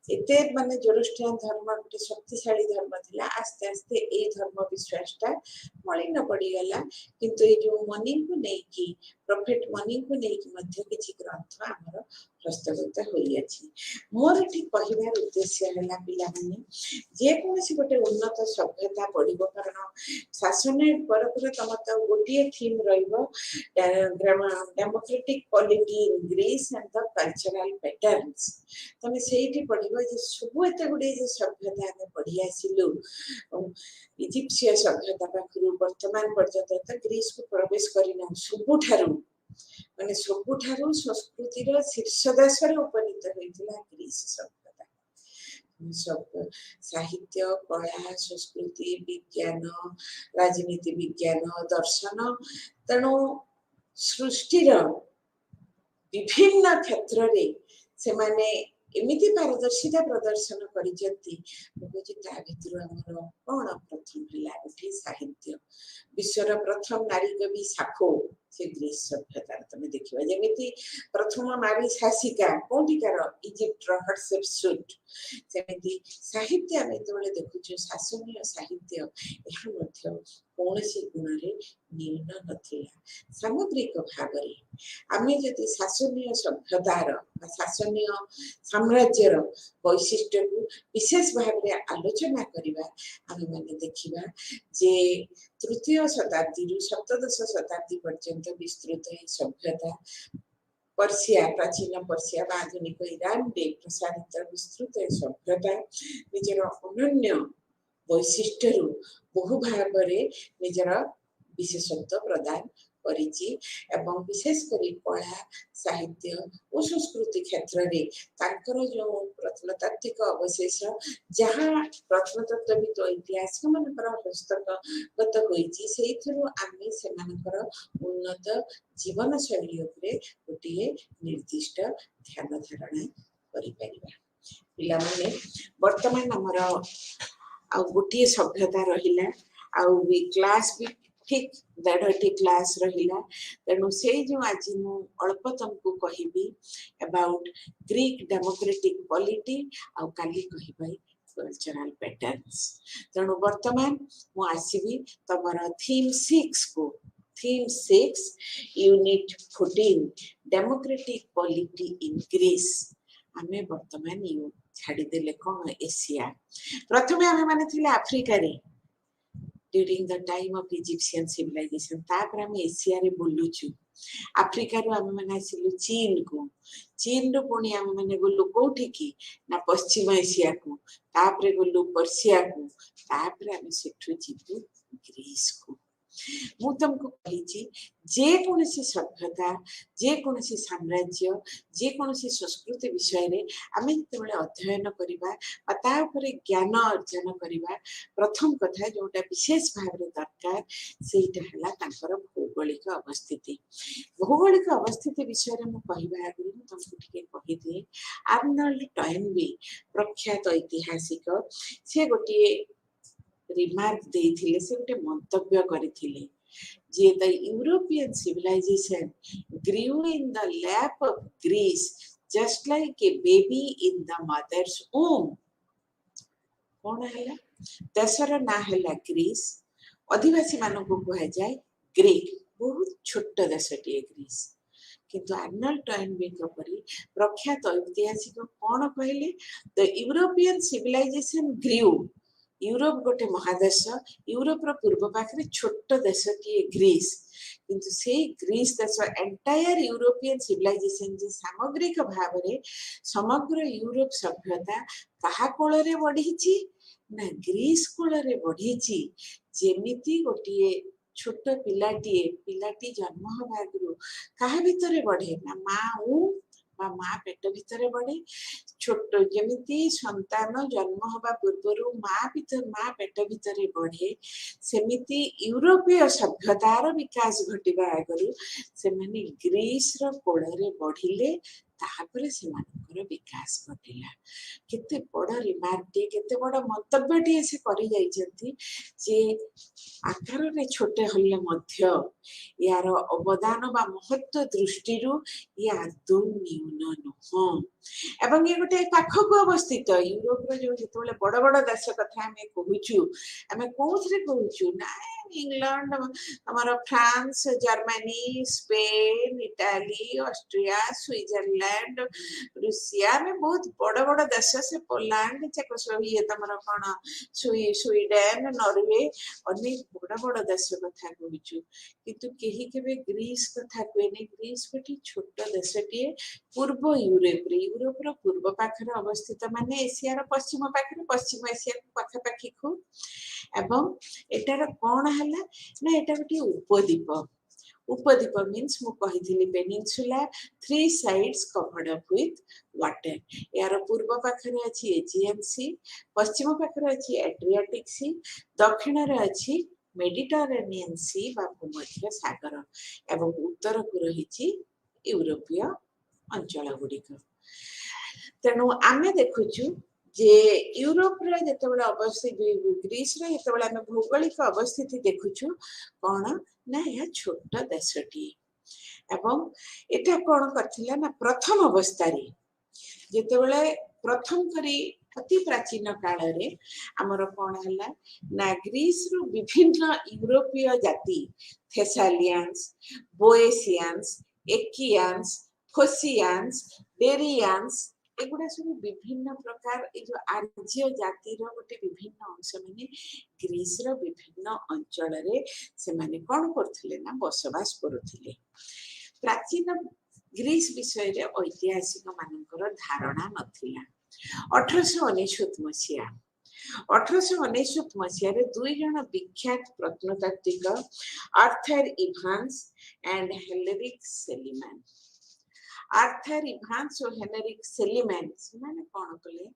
एते माने जोरोस्ट्रियन धर्म गोटे शक्तिशाली धर्म थिला आस्ते आस्ते ए धर्म विश्वासटा मलिन पड़ी गला किंतु ए जो मनी को नै कि प्रॉफिट मनी को नै कि मध्य किछि ग्रंथ हमर हस्तगत होई अछि मोर ठीक कहिबार उद्देश्य हला पिला माने जे कोनसी गोटे उन्नत सभ्यता पड़िबो कारण शासन पर तम त गोटे थीम रहइबो democratic polity in Greece and the cultural patterns तमे सेठी पढिबो जे सब एते गुडे जे सभ्यता ने पढि आसिलु इजिप्शियन सभ्यता पाखरु वर्तमान पर्यंत त ग्रीस को प्रवेश करिना सबुठारु माने सबुठारु संस्कृति रो शीर्ष देशरे उपनीत होइतिला ग्रीस सभ्यता सब साहित्य कला संस्कृति विज्ञान राजनीति विज्ञान दर्शन तेणु सृष्टिर विभिन्न क्षेत्र रे से माने एमिति पारदर्शिता प्रदर्शन करिजंती बुझी ता भितर हमर कोन प्रथम हिला उठी साहित्य विश्वर प्रथम नारी कवि साखो से ग्रीस सभ्यता तमे देखिबा जेमिति प्रथम नारी शासिका कोटिकार इजिप्ट रो हटशेपसुट सेमिति साहित्य हम एतबेले देखुछु शासनीय साहित्य एहा मध्य कोनसी गुणरे न्यून नथिला सामग्रिक भागरे आमे जति शासनीय सभ्यतार शासनीय साम्राज्यर वैशिष्ट्य को विशेष भाव रे आलोचना करिबा आमे माने देखिबा जे तृतीय शताब्दी रु सप्तदश शताब्दी पर्यंत विस्तृत सभ्यता पर्सिया प्राचीन पर्सिया आधुनिक ईरान रे प्रसारित विस्तृत सभ्यता निजर अनन्य वैशिष्ट्य रु बहु भाव रे निजर विशेषत्व प्रदान करिछि एवं विशेष करी कला साहित्य और संस्कृति क्षेत्र रे तांकर जो प्रत्नतात्विक अवशेष जहाँ प्रत्नतत्वविद ऐतिहासिक मानकर हस्तगत होइछि सेइथरु आमे सेमानकर उन्नत जीवन शैली उपरे गोटे निर्दिष्ट ध्यान धारणा करि परिबा पिला माने वर्तमान हमर आ गोटे सभ्यता रहिला आ क्लास भी ठीक 1.5 क्लास रहिला तेणु से जो आज मु अल्प तुमको कहबी अबाउट ग्रीक डेमोक्रेटिक पॉलिटी आ काली कहबाई कल्चरल पैटर्न्स तेणु वर्तमान मु आसीबी तमरा थीम 6 को theme 6 unit 14 democratic polity in Greece आमे वर्तमान यू छाड़ी देले कोन एशिया प्रथमे आमे माने थिले अफ्रीका रे during the time of Egyptian civilization तापर हम एशिया रे बोलुछु अफ्रीका रो हम माने आसिलु चीन रो पुणी हम माने बोलु कोठी की ना पश्चिम एशिया को तापर बोलु पर्सिया को तापर हम सेठु जीतु ग्रीस को मु तुमको कहिछि जे कोनसी सभ्यता जे कोनसी साम्राज्य जे कोनसी संस्कृति विषय रे आमे जतबेले अध्ययन करिबा ता ऊपर ज्ञान अर्जन करिबा प्रथम कथा जोटा विशेष भाव रे दरकार सेटा हला तांकर भौगोलिक अवस्थिति विषय रे मु कहिबा आगु तुमको ठीक कहि दे आर्नल्ड टॉयनबी प्रख्यात ऐतिहासिक से गोटे रिमार्क देथिले से गोटे मंतव्य करिथिले जे the European civilization grew in the lap of Greece just like a baby in the mother's womb कोन हला देशर ना हला ग्रीस अधिवासी मानन को कह जाय ग्रीक बहुत छोट देशटी ग्रीस किंतु आर्नल्ड टॉयनबी परी प्रख्यात ऐतिहासिक कोन कहले the European civilization grew Europe गोटे महादेश यूरोप रो पूर्व पाखरे छोट देश टी ग्रीस किंतु से ग्रीस देश एंटायर यूरोपियन सिविलाइजेशन जे सामग्रिक भाव में समग्र यूरोप सभ्यता कहा कोल रे बढ़ी ना ग्रीस कोल रे बढ़ी जेमिति गोटे छोट पिलाटी जन्म हवा कहा भितर बढ़े ना माँ पेट भितर बढ़े छोट जमिति संतान जन्म हवा पूर्व माँ पेट भितर बढ़े सेमिति यूरोपीय सभ्यतार विकास घटिबा आगरू से माने ग्रीस रो कोल रे बढ़िले तापर से मानकर विकास घटिला केते बड़ रिमार्क टी केते बड़ मंतव्य टी से करि जाइछंती जे आकार रे छोटे हल्ले मध्य यार अवदान बा महत्व दृष्टि या आदौ न्यून नुह एवं ये गोटे पाखक अवस्थित यूरोप रो जो जेतबेले बड़ बड़ देश कथा हमें कहूचु हमें कोथरे कहूचु ना इंग्लैंड हमारा France Germany Spain Italy Austria Switzerland Russia में बहुत बड़ बड़ देश से पोलैंड चेकोस्लोवाकिया तमरा कोन स्वीडन नॉर्वे अनेक बड़ बड़ देश कथा कहूचु किंतु केही केबे ग्रीस कथा कहने ग्रीस गोटे छोट देशटी पूर्व यूरोप रो पूर्व पाखरे अवस्थित माने एशिया रो पश्चिम पाखरे पश्चिम एशिया पाखापाखी को एवं एटार कौन है ना एटा गोटे उपद्वीप मीन्स मु कहिथिली peninsula 3 sides covered up with water यार पूर्व पाखरे अछि एजियन सी पश्चिम पाखरे अछि एड्रियाटिक सी दक्षिण रे अछि मेडिटरेनियन सी बा भूमध्य सागर एवं उत्तर को रही यूरोपीय अंचल गुड़िक तेणु आमे देखुचु जे यूरोप रे जेतेबेले अवस्थित ग्रीस रे जेतेबेले आमे भौगोलिक अवस्थिति देखुचु कोन ना या छोट देशटी एवं एटा कोन करथिला ना प्रथम अवस्था रे जेतेबेले प्रथम करी अति प्राचीन काल रे हमर कोन हला ना ग्रीस रो विभिन्न यूरोपीय जाति थेसालियंस बोएसियंस एकियंस फोसियंस डेरियंस एगुड़ा सब विभिन्न प्रकार ए जो आर्य जातिर गोटे विभिन्न अंश माने ग्रीस रो विभिन्न अंचल रे से माने कोन करथिले ना बसवास करथिले प्राचीन ग्रीस विषय रे ऐतिहासिक मानकर धारणा नथिला 1899 मसिया रे दुई जन विख्यात प्रत्नतात्विक Arthur Evans and Heinrich Schliemann Arthur Evans और हेनरिक सेलिमैन माने कोन कले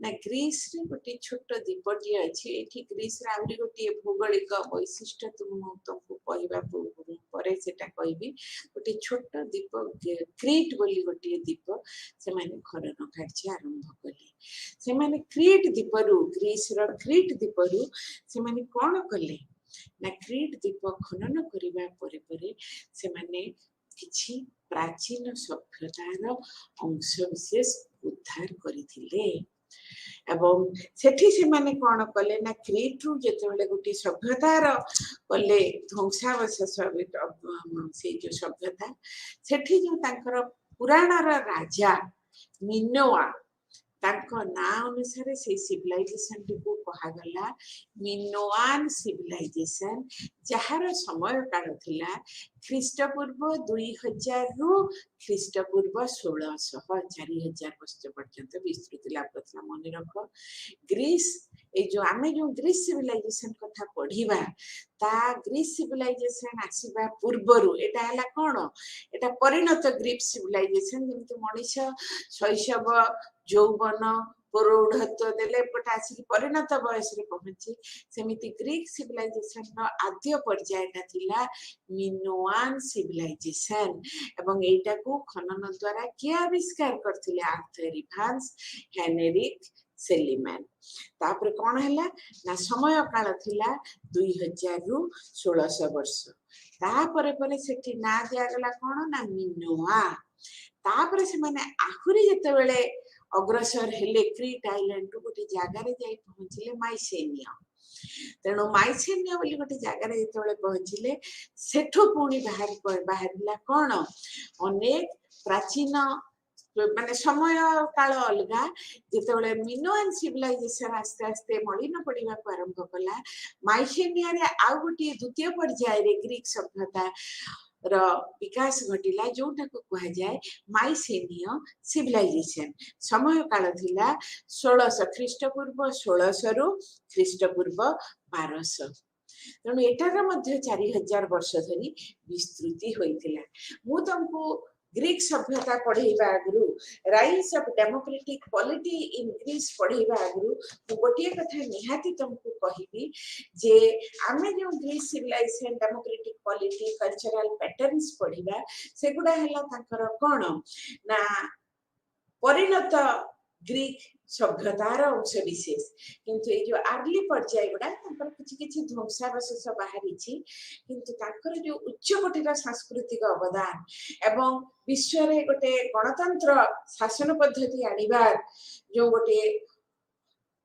ना ग्रीस रे गोटे छोट द्वीपटी अछि एठी ग्रीस रे आउरी गोटे भौगोलिक वैशिष्ट्य तुमको कहबा परे सेटा कहबी गोटे छोट द्वीप क्रीट बोली गोटे द्वीप से माने खनन कार्य आरंभ कले से माने क्रीट द्वीपरु ग्रीस रो क्रीट द्वीपरु से माने कोन कले ना क्रीट द्वीप खनन करिबा परे परे से माने किछि प्राचीन सभ्यतार अंश विशेष उद्धार करिथिले एवं सेठी से माने कोन कले ना क्रीट रु जेतेबेले गोटे सभ्यतार कले ध्वंसावशेष से जो सभ्यता सेठी जो तांकर पुराणर राजा मिनोआ तांको ना अनुसार से सिविलाइजेशन को कहा गला मिनोआन सिविलाइजेशन जहार समय काल थिला ख्रीष्टपूर्व 2000 रु ख्रीष्टपूर्व 1600 4000 वर्ष पर्यंत विस्तृत लाभ करथिला मन रख ग्रीस ए जो आमे जो ग्रीस सिविलाइजेशन कथा पढिबा ता ग्रीस सिविलाइजेशन आसीबा पूर्वरु एटा हला कोन एटा परिणत ग्रीस सिविलाइजेशन जेमति मनुष्य शैशव यौवन प्रौढ़त्व देले पटा आसी परिणत बयस रे पहुंची सेमिति ग्रीक सिविलाइजेशन नो आद्य पर्यायटा थिला मिनोआन सिविलाइजेशन एवं एटा को खनन द्वारा के आविष्कार करथिले आर्थर इवांस हेनरिक सेलिमैन तापर कोन हला ना समय काल थिला 2000 रु 1600 वर्ष तापर परे सेठी ना दिया गला कोन ना मिनोआ तापर से माने आखुरी जेतेबेले अग्रसर हेले क्रीट आइलैंड रु गोटे जगह रे जाई पहुंचले माइसेनिया तेणु माइसेनिया बोली गोटे जगह रे जेतेबेले पहुंचले सेठो पुणी बाहरला कोन अनेक प्राचीन माने समय काल अलगा जिते मिनोआन सिविलाइजेशन आस्ते आस्ते मलिन पड़ा आरंभ कला माइसेनिया रे आउ गोटे द्वितीय पर्याय रे ग्रीक सभ्यता र विकास घटिला जोटा को कहा जाए माइसेनिय सिविलाइजेशन। समय काल थिला 1600 ख्रीष्टपूर्व 1600 रु ख्रीष्टपूर्व 1200 तेणु एटार मध्य 4000 वर्ष धरी विस्तृति होइतिला। मु तुमको ग्रीक सभ्यता पढ़ेबा आगु rise of democratic polity in Greece पढ़ेबा आगु मु गोटे कथा निहाती तुमको कहबी जे आमे जो Greece civilization democratic polity cultural patterns पढ़िबा सेगुडा हला ताकर कोन ना परिणत ग्रीक सभ्यतार अंश विशेष किंतु ये जो आर्ली पर्याय गुड़ा किसी किसी ध्वंसावशेष बाहरी किंतु ताकर जो उच्च कोटिर सांस्कृतिक अवदान एवं विश्व रे गोटे गणतंत्र शासन पद्धति आनिबार जो गोटे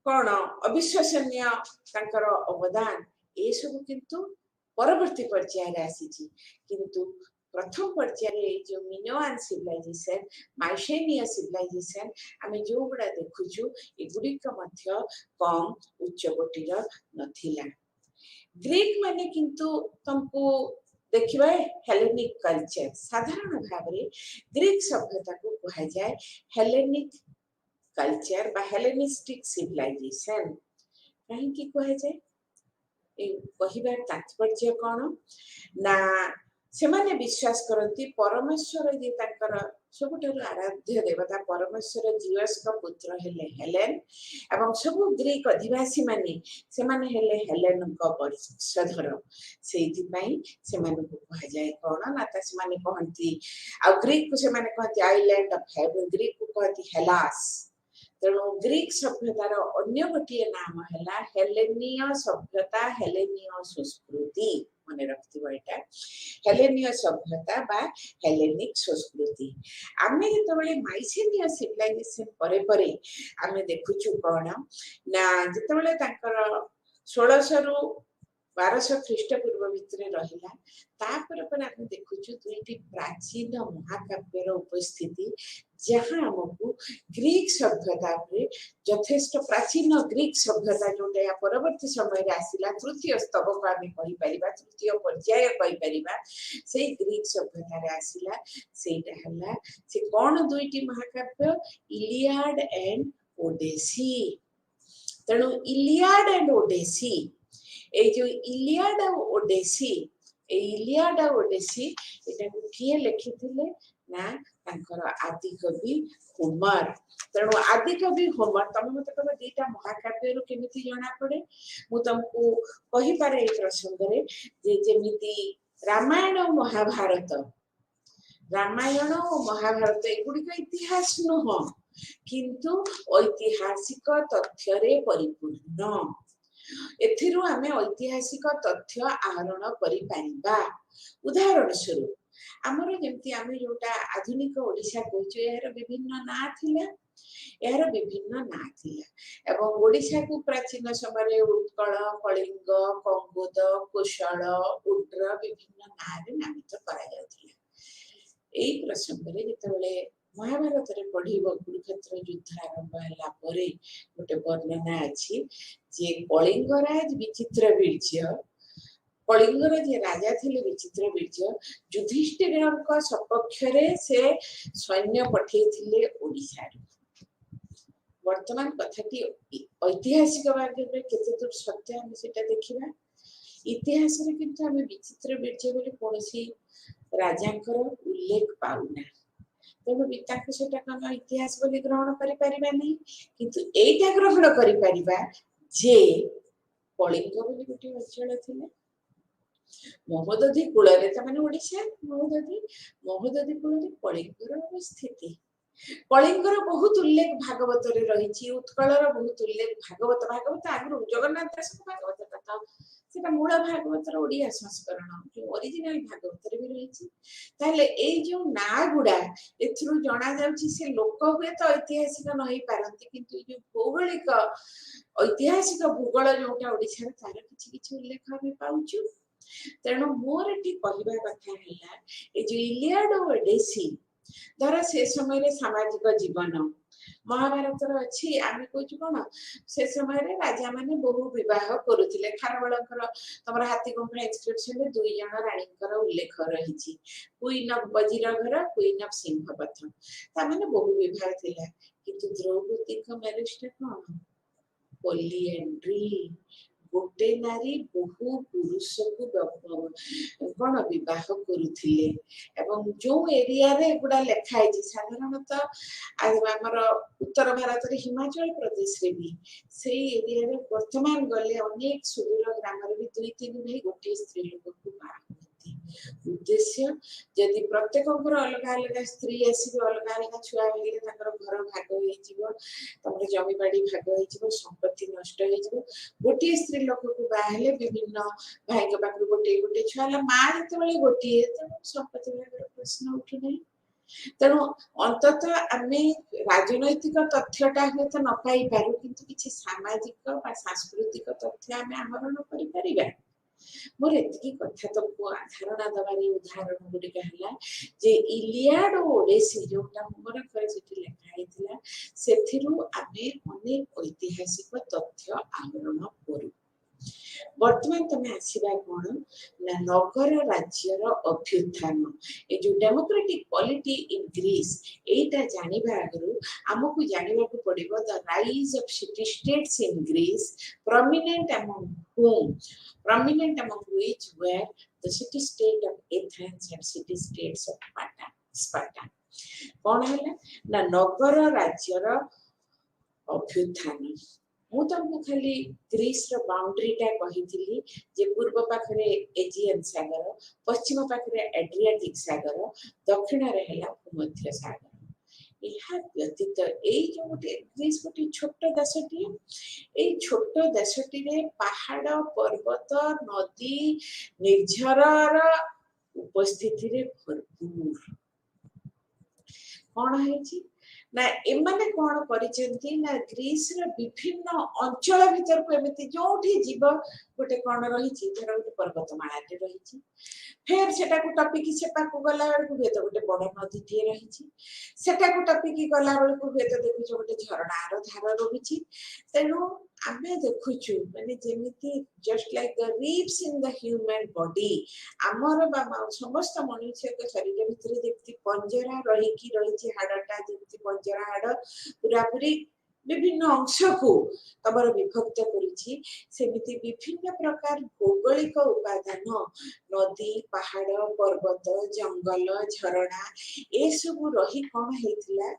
कौन अविश्वसनीय तांकर अवदान ए सब किंतु परवर्ती पर्याय आसी किंतु प्रथम पर्याय जो मिनोआन सिविलाइजेशन माइसेनिया सिविलाइजेशन आमे जो गुड़ा देखुछु एगुड़िक मध्य कम उच्च कोटिर नथिला। ग्रीक माने किंतु तुमको देखिबा हेलेनिक कल्चर साधारण भाव रे ग्रीक सभ्यता को कहा जाए हेलेनिक कल्चर बा हेलेनिस्टिक सिविलाइजेशन। कहीं की कहा जाए ए कहिबार तात्पर्य कोन ना से माने विश्वास करती परमेश्वर जे ताकर सबुठारु आराध्य देवता परमेश्वर जियस का पुत्र हेले हेलेन एवं सब ग्रीक अधिवासी माने से माने हेले हेलेन का वंशधर सेति पई से माने को कहा जाए कोन ना त से माने कहंती आ ग्रीक को से माने कहती आइलैंड ऑफ हेवन ग्रीक को कहती हेलास। तेणु ग्रीक सभ्यतार अन्य गोटे नाम है हेलेनीय सभ्यता हेलेनीय संस्कृति मन रखिथिबा एटा हेलेनीय सभ्यता बा हेलेनिक संस्कृति। आमे जेतबेले माइसेनिय सिविलाइजेशन परे परे आमे देखुछु कोन ना जेतबेले तांकर 1600 रु 1200 ख्रीष्टपूर्व भितरे रहिला तापर पर आमे देखुछु दुईटी प्राचीन महाकाव्यर उपस्थिति जहां हमको ग्रीक सभ्यता रे यथेष्ट प्राचीन ग्रीक सभ्यता जोटा या परवर्ती समय रे आसिला तृतीय स्तबक आमे कहि परिबा तृतीय पर्याय कहि परिबा से ग्रीक सभ्यता रे आसिला सेटा हला से कोन दुईटी महाकाव्य इलियाड एंड ओडेसी। तेणु इलियाड एंड ओडेसी ए जो इलियाड और ओडेसी ए इलियाड और ओडेसी एटा को किए लिखिथिले ना तांकर आदि कवि होमर। तेणु आदि कवि होमर तम मत कब दीटा महाकाव्य रो केमिति जणा पड़े मु तुमको कहि पारे ए प्रसंग रे जे जेमिति रामायण और महाभारत एगुड़ी का इतिहास नुह किंतु ऐतिहासिक तथ्य रे परिपूर्ण एथिरु आमे ऐतिहासिक तथ्य आहरण करि परिबा। उदाहरण स्वरूप आमर जेमति आमे जोटा आधुनिक ओडिशा कहछु यार विभिन्न ना थिला यार विभिन्न ना थिला एवं ओडिशा को प्राचीन समय रे उत्कल कलिंग कंगोद कुशल उड्र विभिन्न ना रे नामित करा जाउथिला। एई प्रसंग रे जेतेबेले महाभारत रे पढ़िब कुरुक्षेत्र युद्ध आरंभ हला परे गोटे वर्णना अछि जे कलिंगराज विचित्र वीर्य कलिंगर जे राजा थिले विचित्र वीर्य युधिष्ठिरक सपक्ष रे से सैन्य पठेइथिले ओडिसा रे। वर्तमान कथाटी ऐतिहासिक भाग में केते दूर सत्य हम सेटा देखिबा इतिहास रे किंतु हम विचित्र वीर्य बोले कोनसी राजांकर उल्लेख पाउना तेणु ताके सेटा कम इतिहास बोली ग्रहण करि परिबा नहीं किंतु एटा ग्रहण करि परिबा जे कलिंग बोली गोटे अंचल थिले महोदधी कूल माने ओडिशा महोदधी कूल कलिंगर स्थिति कलिंगर बहुत उल्लेख भागवत रे रही उत्कलर बहुत उल्लेख भागवत आगु जगन्नाथ दास भागवत कथा सेटा मूल भागवत रो ओडिया संस्करण जो ओरिजिनल भागवत रे भी रही ताले ए जो ना गुडा एथरु जणा जाउची से लोक हुए तो ऐतिहासिक नही पारंती किंतु जो भौगोलिक ऐतिहासिक भूगोल जोटा ओडिसा रे तार किछि किछि उल्लेख हम पाउछु। तेणु मोर एटी कहबा कथा हैला ए जो इलियाड और ओडेसी धर से समय सामाजिक जीवन महाभारत अच्छी आम कौच कौन से समय राजा मैंने बहु बह करुले खारबल तुम हाथी गुंफा इंस्क्रिप्शन 2 जन राणी उल्लेख रही क्वीन ऑफ वजीरघर क्वीन ऑफ सिंहपथ ताने बहु बह थिला किंतु द्रौपदी को मैरिज कौन पोलिएंड्री गोटे नारी बहु पुरुष को कौन बह करुले जो एरिया रे गुड़ा लिखाई साधारणतः आमर उत्तर भारत रे हिमाचल प्रदेश रे भी से एरिया रे वर्तमान गले अनेक सुदूर ग्राम रे भी 2-3 भाई गोटे स्त्री लोक को बाहा उद्देश्य जदि प्रत्येक अलग अलग स्त्री आसवे अलग अलग छुआ हेले घर भाग हो जमी बाड़ी भाग हो संपत्ति नष्ट हो गोटे स्त्री लोक को बाहले विभिन्न भाई पाखु गोटे गोटे छुआ माँ जो गोटे संपत्ति प्रश्न उठुना तेणु अंततः आम राजनैतिक तथ्यटा हे तो न पाई पारू किंतु किसी सामाजिक सांस्कृतिक तथ्य आम आहरण कर मोर एति कथा तुमको धारणा दबार उदाहरण गुड़िक है जे इलियाड और ओडेसी जोटा मोर लिखाई से अनेक ऐतिहासिक तथ्य आहरण करूँ वर्तमान तुम आसवा कौन ना नगर राज्यर अभ्युत्थान ए जो डेमोक्रेटिक पॉलिटी इन ग्रीस एटा जानिबा आगरु हमकु जानिबा को पड़िबो the rise of city states in Greece prominent among which were the city state of Athens and city states of Sparta कौन है ना नगर राज्यर अभ्युत्थान मु तुमको खाली ग्रीस रो बाउंड्री टा कही जे पूर्व पाखरे एजियन सागर पश्चिम पाखरे एड्रियाटिक सागर दक्षिण रे हला भूमध्य सागर यह व्यतीत एई जो गोटे ग्रीस गोटे छोट देशटी एई छोट देशटी रे पहाड़ पर्वत नदी निर्झर उपस्थिति रे भरपूर कौन है ना एमाने कौन करिसेंती ना ग्रीस रे विभिन्न अंचल भीतर को एमिति जोठी जीव गोटे कौन रही धर गोटे पर्वतमाला रही फिर सेटा को टपिकी सेपा को गला बेलू हुए तो गोटे बड़ नदी टे रही सेटा को टपिकी गला बेलू हुए तो देखु गोटे झरणार धार रही तेणु आम देखुचु माने जेमिति just like the ribs in the human body आमर समस्त मनुष्य के शरीर भीतर जेमति पंजरा रही हाड़टा जेमति पंजरा हाड़ पूरा पूरी विभिन्न अंश को तमर विभक्त करुछि सेमिति विभिन्न प्रकार भौगोलिक उपादान नदी पहाड़ पर्वत जंगल झरणा ए सब रही कौन हेतिला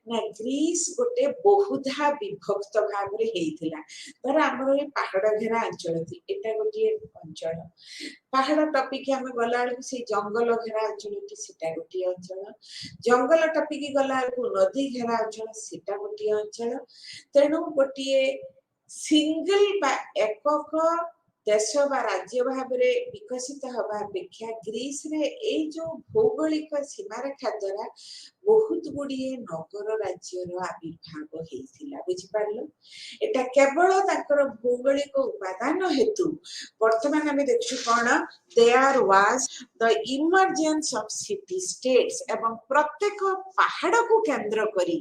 ना ग्रीस गोटे बहुधा विभक्त भाव रे हेतिला धर हमर ए पहाड़ घेरा अंचल थी एटा गोटे अंचल पहाड़ टपिक आम गला से जंगल घेरा अंचल सेटा गोटे अंचल जंगल टपिक गला नदी घेरा अंचल सेटा गोटे अंचल तेणु गोटे सिंगल बा एकक देश बा राज्य भाव में विकसित हवा अपेक्षा ग्रीस रे ए जो भौगोलिक सीमारेखा द्वारा बहुत गुड़िए नगर राज्यर आविर्भाव होता बुझिपार एटा केवल ताकर भौगोलिक उपादान हेतु वर्तमान आम देखु कौन there was the emergence of city states एवं प्रत्येक पहाड़ को केंद्र करी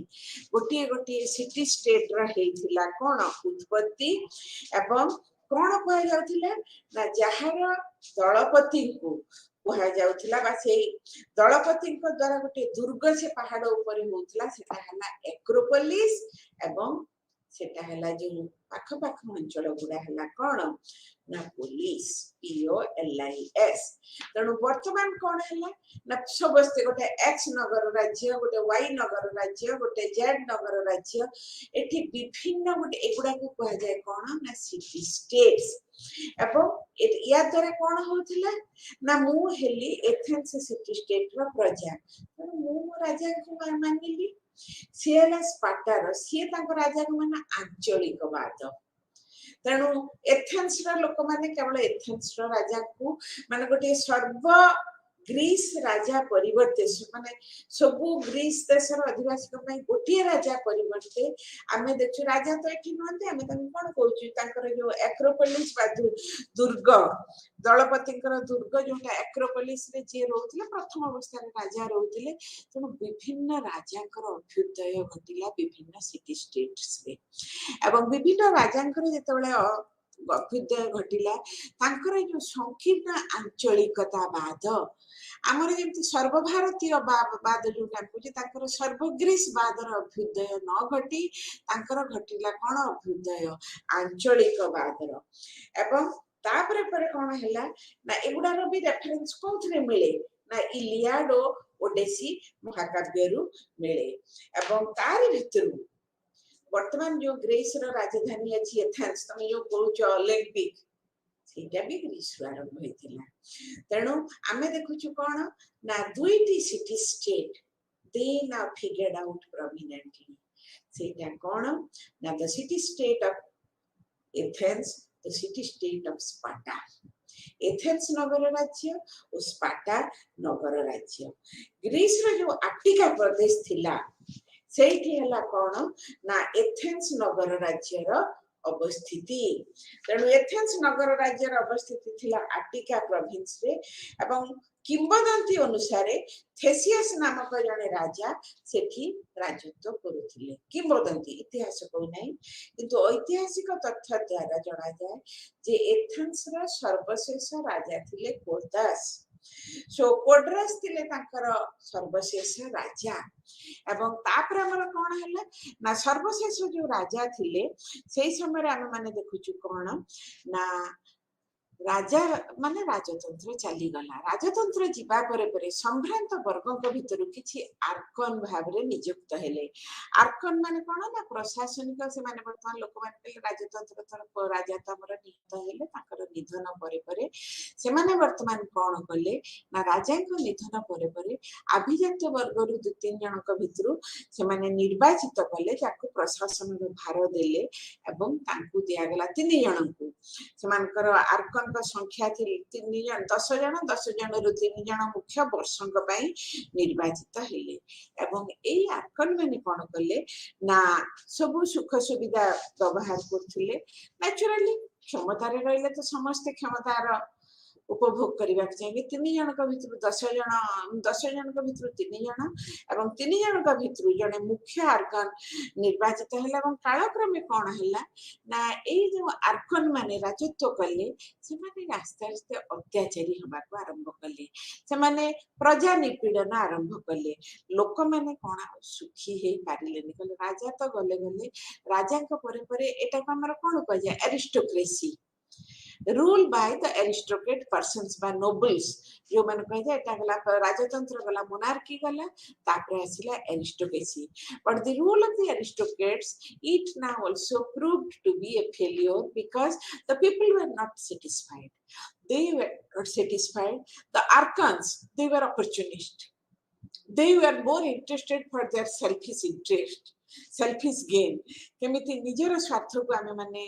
गोटे गोटे सिटी स्टेट रा कौन उत्पत्ति एवं कौन कह जाउथिला ना जहार दलपति को कह जाउथिला बा से दलपति को द्वारा गोटे दुर्ग से पहाड़ ऊपर होउथिला सेटा हला एक्रोपोलिस एवं सेटा हला जो पाख पाख अंचल गुडा हला कौन ना पुलिस POLIS तेणु वर्तमान कौन है ना समस्ते गोटे एक्स नगर राज्य गोटे वाई नगर राज्य गोटे जेड नगर राज्य एठी विभिन्न गोटे एगुड़ा को कह जाए कौन ना सिटी स्टेट्स एवं या द्वारा कौन होथिला ना मु हेली एथेंस सिटी स्टेट रो प्रजा तेणु मु राजा को मानिली सी हला स्पार्टार सी तांको राजा को माने आंचलिकवाद तेणु एथेंस लोक मैंने केवल एथेंस राजा को माने गोटे सर्व ग्रीस राजा परिवर्ते माने सबु ग्रीस देशर अधिवासी गोटे राजा परिवर्ते आमे देखु राजा तो एठी नहते आमे तन कोन कहउछु तांकर जो एक्रोपोलिस बा दुर्ग दलपतिकर दुर्ग जोटा एक्रोपोलिस रे जे रहउतिले प्रथम अवस्था रे राजा रहउतिले तो विभिन्न राजाकर अभ्युदय घटिला विभिन्न सिटी स्टेट्स रे एवं विभिन्न राजाकर जेतबेले अभ्युदय घटिला तांकर जो संकीर्ण आंचलिकतावाद आमर जमी सर्वभारतीय बाद जोटा कहे सर्वग्रीस बादर अभ्युदय न घटी घटिला कौन अभ्युदय आंचलिक बादर एवं तापरे परे कौन है ना एगुडार भी रेफरेंस कौन मिले ना इलियाड ओडेसी महाकाव्य मिले एवं तार भितर वर्तमान जो ग्रीस राजधानी अच्छी एथेंस तुम जो कौच ओलंपिक सेटा भी ग्रीस आरंभ होइतिला तेणु आमे देखुछु कोन ना दुईटी सिटी स्टेट दे ना फिगर्ड आउट प्रोमिनेंटली सेटा कोन ना the city state of Athens the city state of Sparta Athens नगर राज्य और स्पार्टा नगर राज्य ग्रीस रो जो आट्टिका प्रदेश थिला सेठी हला कोन ना एथेंस नगर राज्य रो अवस्थिति तेणु एथेंस नगर राज्य अवस्थिति थिला आट्टिका प्रोविंस रे एवं किंबदंती अनुसार थेसियस नामक जने राजा सेठी राजत्व करुथिले किंबदंती इतिहास कोइ नै किंतु ऐतिहासिक तथ्य द्वारा जणा जाय जे एथेंस रा सर्वशेष राजा थिले कोदास सो कोड्रास थिले तांकर सर्वशेष राजा एवं तापर हमर कोन हला ना सर्वशेष जो राजा थिले सेही समय आमे माने देखुछु कोन ना राजा माने राजतंत्र चली गला राजतंत्र जीवा परे संभ्रांत वर्गक भितर किछि आर्कन भाव रे नियुक्त हेले आर्कन माने कोन ना प्रशासनिक से माने वर्तमान लोक माने राजतंत्र तरफ राजा तमर नियुक्त हेले ताकर निधन परे से माने वर्तमान कोन कले ना राजा को निधन परे अभिजात वर्ग रु दु तीन जनक भितर से माने निर्वाचित कले जाको प्रशासन रो भार देले एवं तांकु दिया गला तीन जनक से मानकर आर्कन संख्या थी 10 जन रु 3 जन मुख्य वर्षक पई निर्वाचित हेले एवं एई आर्कन माने कोन कले ना सब सुख सुविधा व्यवहार करथिले नेचुरली क्षमता रे रहले तो समस्त क्षमतार उपभोग करबा चाहिए 3 जनक भितर 10 जनक भितर 3 जन एवं 3 जनक भितर जने मुख्य आर्कन निर्वाचित हेला एवं कालक्रमे कोन हैला ना ए जो आर्कन माने राजत्व कले से माने रास्ता रास्ते अत्याचारी होबा को आरंभ कले से माने प्रजा निपीड़न आरंभ कले लोक माने कोन सुखी हे पारिलेनी कले राजा तो गले गले राजा को परे एटा को हमर कोन कह जाय aristocracy rule by the aristocrat persons बा नोबल्स जो मन कह जाय एटा गला राजतंत्र गला मोनार्की गला तापर आसिला aristocracy but the rule of the aristocrats it now also proved to be a failure because the people were not satisfied they were not satisfied the archons they were opportunists they were more interested for their selfish interest selfish gain केमिति निजर स्वार्थ को आमे माने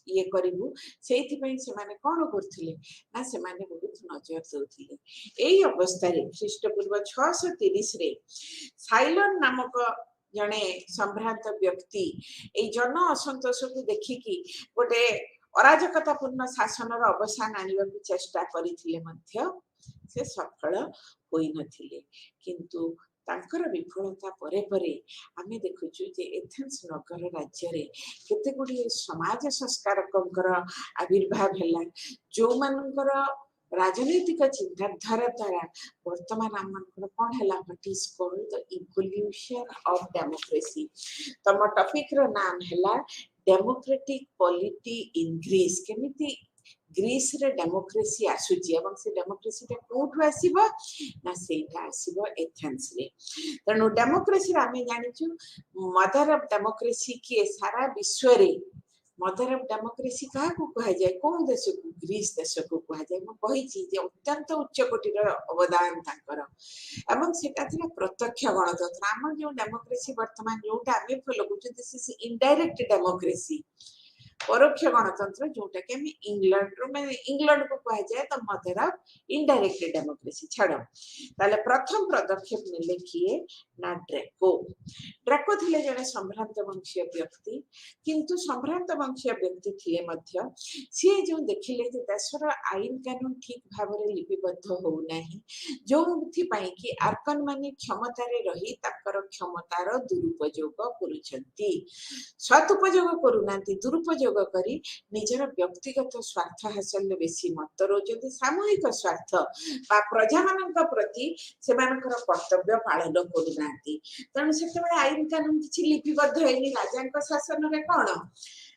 ये करिवु सेति पई से माने कोन करथिले ना से माने बहुत नजर दउथिले एई अवस्था रे ख्रीष्टपूर्व 630 रे साइलन नामक जने संभ्रांत व्यक्ति एई जन असंतोष को देखिकी गोटे अराजकतापूर्ण शासन रो अवसान आनिबा को चेष्टा करिथिले मध्य से सफल होई नथिले किंतु तांकर विफलता परे परे आमे देखुछु जे एथेंस नगर राज्य रे केते गुडी समाज संस्कारकंकर आविर्भाव हैला जो मानकर राजनीतिक चिंताधारा द्वारा वर्तमान आमनकर कोन हैला what is called the evolution of democracy तम टॉपिक रो नाम हैला डेमोक्रेटिक पॉलिटी इन ग्रीस केमिति ग्रीस रे डेमोक्रेसी आसुची एवं से डेमोक्रेसी रे कोठु आसीबो ना सेटा आसीबो एथेंस रे तनो डेमोक्रेसी रे आमे जानिछु मदर ऑफ डेमोक्रेसी के सारा विश्व रे मदर ऑफ डेमोक्रेसी का को कहा जाय कोन देश को ग्रीस देश को कहा जाय म कहि छी जे अत्यंत उच्च कोटि रो अवदान ताकर एवं सेटा थिला प्रत्यक्ष गणतंत्र हम जो डेमोक्रेसी वर्तमान जोटा आमे फॉलो करछु दिस इज इनडायरेक्ट डेमोक्रेसी परोक्ष गणतंत्र जोटा कि आम इंग्लैंड को कह जाए the mother of indirect democracy छाड़ ताले प्रथम पदक्षेप नेले किए ना ड्रेको थिले जने संभ्रांत वंशीय व्यक्ति किंतु संभ्रांत वंशीय व्यक्ति थिले मध्य सी जो देखिले जे देशर आईन कानून ठीक भाव में लिपिबद्ध हो नहीं जो कि आर्कन माने क्षमतार रही ताकर क्षमतार दुरुपयोग करुछंती सदुपयोग करूना दुरुपयोग करी निजर व्यक्तिगत स्वार्थ हासिल बेसी मत रोचती सामूहिक स्वार्थ बा प्रजा मान प्रति से कर्तव्य पालन करूना तेणु से आईन कानून किसी लिपिबद्ध है राजा शासन में कौन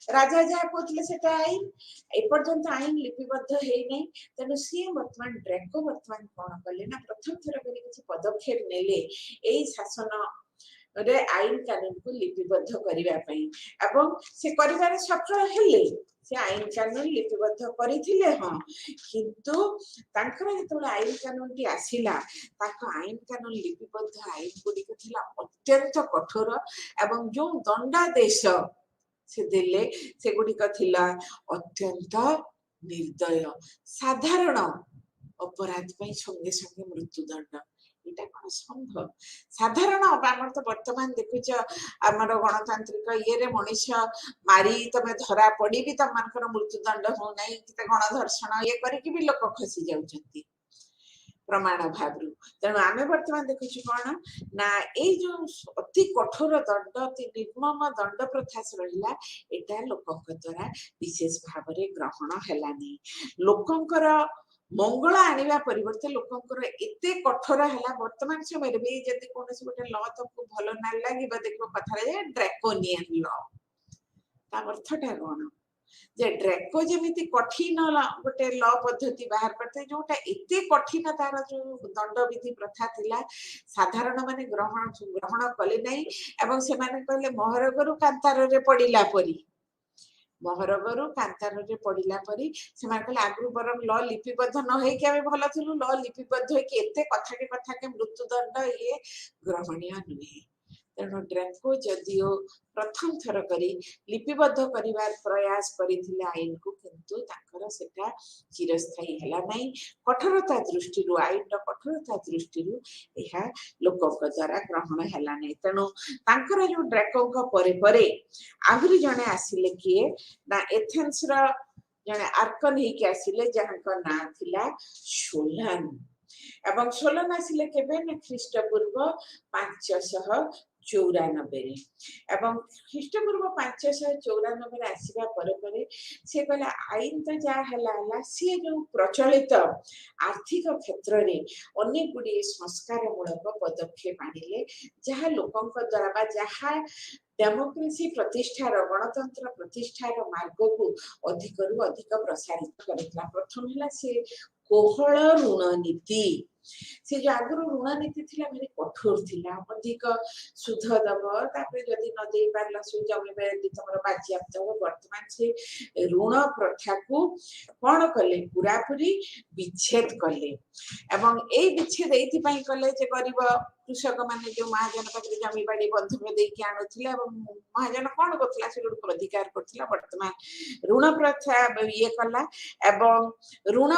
राजा जहाँ कहते से आईन एपर्यंत आईन लिपिबद्ध है नहीं तेणु सी बर्तमान ड्रेको बर्तमान कौन कले ना प्रथम थर किसी पदक्षेप नेले यही शासन रे आईन कानून को लिपिबद्ध करने एवं से कर सफल हेले से आईन कानून लिपिबद्ध करथिले हाँ किंतु तांकर जो आईन कानून टी आसिला आईन कानून लिपिबद्ध आईन गुड़िक अत्यंत कठोर एवं जो दंडादेश से देले से गुड़िक अत्यंत निर्दय साधारण अपराध संगे संगे मृत्युदंड इटा कौन संभव साधारण आमर तो वर्तमान देखुच आमर गणतांत्रिक ये मनीष मारी तमें धरा पड़ी भी तुम मृत्युदंड हो ना कि गणधर्षण ये करके भी लोक खसी जाउछंती प्रमाण भाव तेणु आम बर्तमान देखु कौन ना ये जो अति कठोर दंड अति निर्मम दंड प्रथा रहा यहाँ लोक द्वारा विशेष भाव में ग्रहण है लोकंकर मंगल आनिबा परिवर्ते लोकंकर एते कठोर है वर्तमान समय भी जदि कौन गोटे ल तुमको भल ना लगे देखो कथा ड्रैकोनियन ल अर्थटा कौन जे ड्रेको जमीती कठिन गोटे ल पद्धति बाहर करते जोटा एते कठिन तार जो दंड विधि प्रथा थिला साधारण माने ग्रहण कले नहीं एवं से माने कहले महरगरु कांतार रे पड़िला परी महरगरु कांतार रे पड़िला परी से माने कहले आगु बरम ल लिपिबद्ध न होई के आमे भल थिलु ल लिपिबद्ध होई के एते कथा के मृत्युदंड ये ग्रहणीय नुहे तेणु ड्रेको जदिओ प्रथम थर करी लिपिबद्ध करिवार प्रयास करिथिले आईन को किंतु ताकर सेटा चिरस्थायी हला नहीं कठोरता दृष्टि आईन कठोरता दृष्टि यह लोक द्वारा ग्रहण हला नहीं तेणु तांकर जो ड्रेको परे परे आहुरी जने आसिले किए ना एथेंस रो जने आर्कन ही के आसिले जहां ना थिला सोलन एवं सोलन आसिले केबे ना ख्रीष्टपूर्व 594 एवं ख्रीष्टपूर्व 594 आसवा पर से कहला आईन तो जहाँ है सी जो प्रचलित आर्थिक क्षेत्र में अनेक गुड़िए संस्कार मूलक पदक्षेप आनिले जहाँ लोकों द्वारा जहाँ डेमोक्रेसी प्रतिष्ठार गणतंत्र प्रतिष्ठार मार्ग को अधिक रु अधिक प्रसारित करथिला प्रथम है से कोहल ऋण नीति से जो आगु ऋण नीति थिला भारी कठोर थिला अधिक सुध दब तापर जदि न दे पारला सु जमी बेदी तमर बाज्याप्त हो वर्तमान से ऋण प्रथा को कोन कले पूरा पूरी विच्छेद कले एवं ए विच्छेद एथि पई कले जे गरीब कृषक माने जो महाजन पाखे जमी बाड़ी बंधक देके आणुथिला एवं महाजन कोन करथिला से अधिकार करथिला वर्तमान ऋण प्रथा ये कला एवं ऋण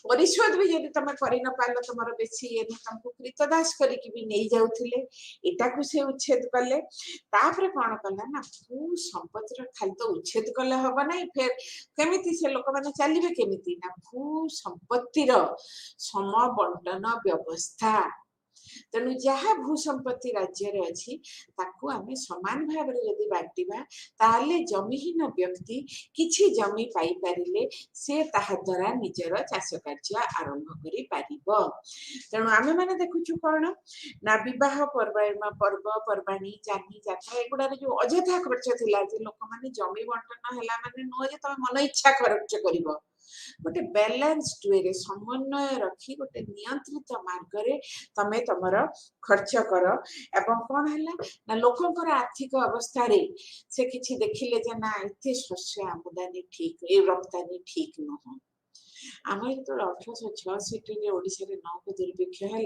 परिशोध भी जब तुम कर न पार तुम बेसी ये तुमको कृतदास करके भी नहीं जाऊले एटा को से उच्छेद कले तापर कौन कला ना भू संपत्तिर खाली तो उच्छेद कले हम ना फिर केमिति से लोक मैंने चलिए केमिति ना भू संपत्तिर समबंटन व्यवस्था तेणु जहाँ भू संपत्ति राज्य रे अछि ताकू आमे समान भाव रे यदि बांटिबा ताले जमीहीन व्यक्ति किछि जमी पाई पारिले से ताहा द्वारा निजर चाष कार्य आरंभ करि पारिबो तेणु आमे माने देखुछु कोन ना विवाह पर्व पर्वाणी जानी जात्रा एगुडा जो अजथा खर्च थिला जे लोक माने जमी बंटन हला माने न जे तमे मन इच्छा खर्च करिवो गोटे बैलेंस्ड वे रे समन्वय रखी गोटे नियंत्रित मार्ग रे तमे तमर खर्च कर एवं कौन है ना लोकंकर आर्थिक अवस्था रे से किछि देखिले जे ना एते शस्य आमदानी ठीक ए रप्तानी ठीक न आम जो 1886 ओडिशा रे नौक दुर्भिक्ष है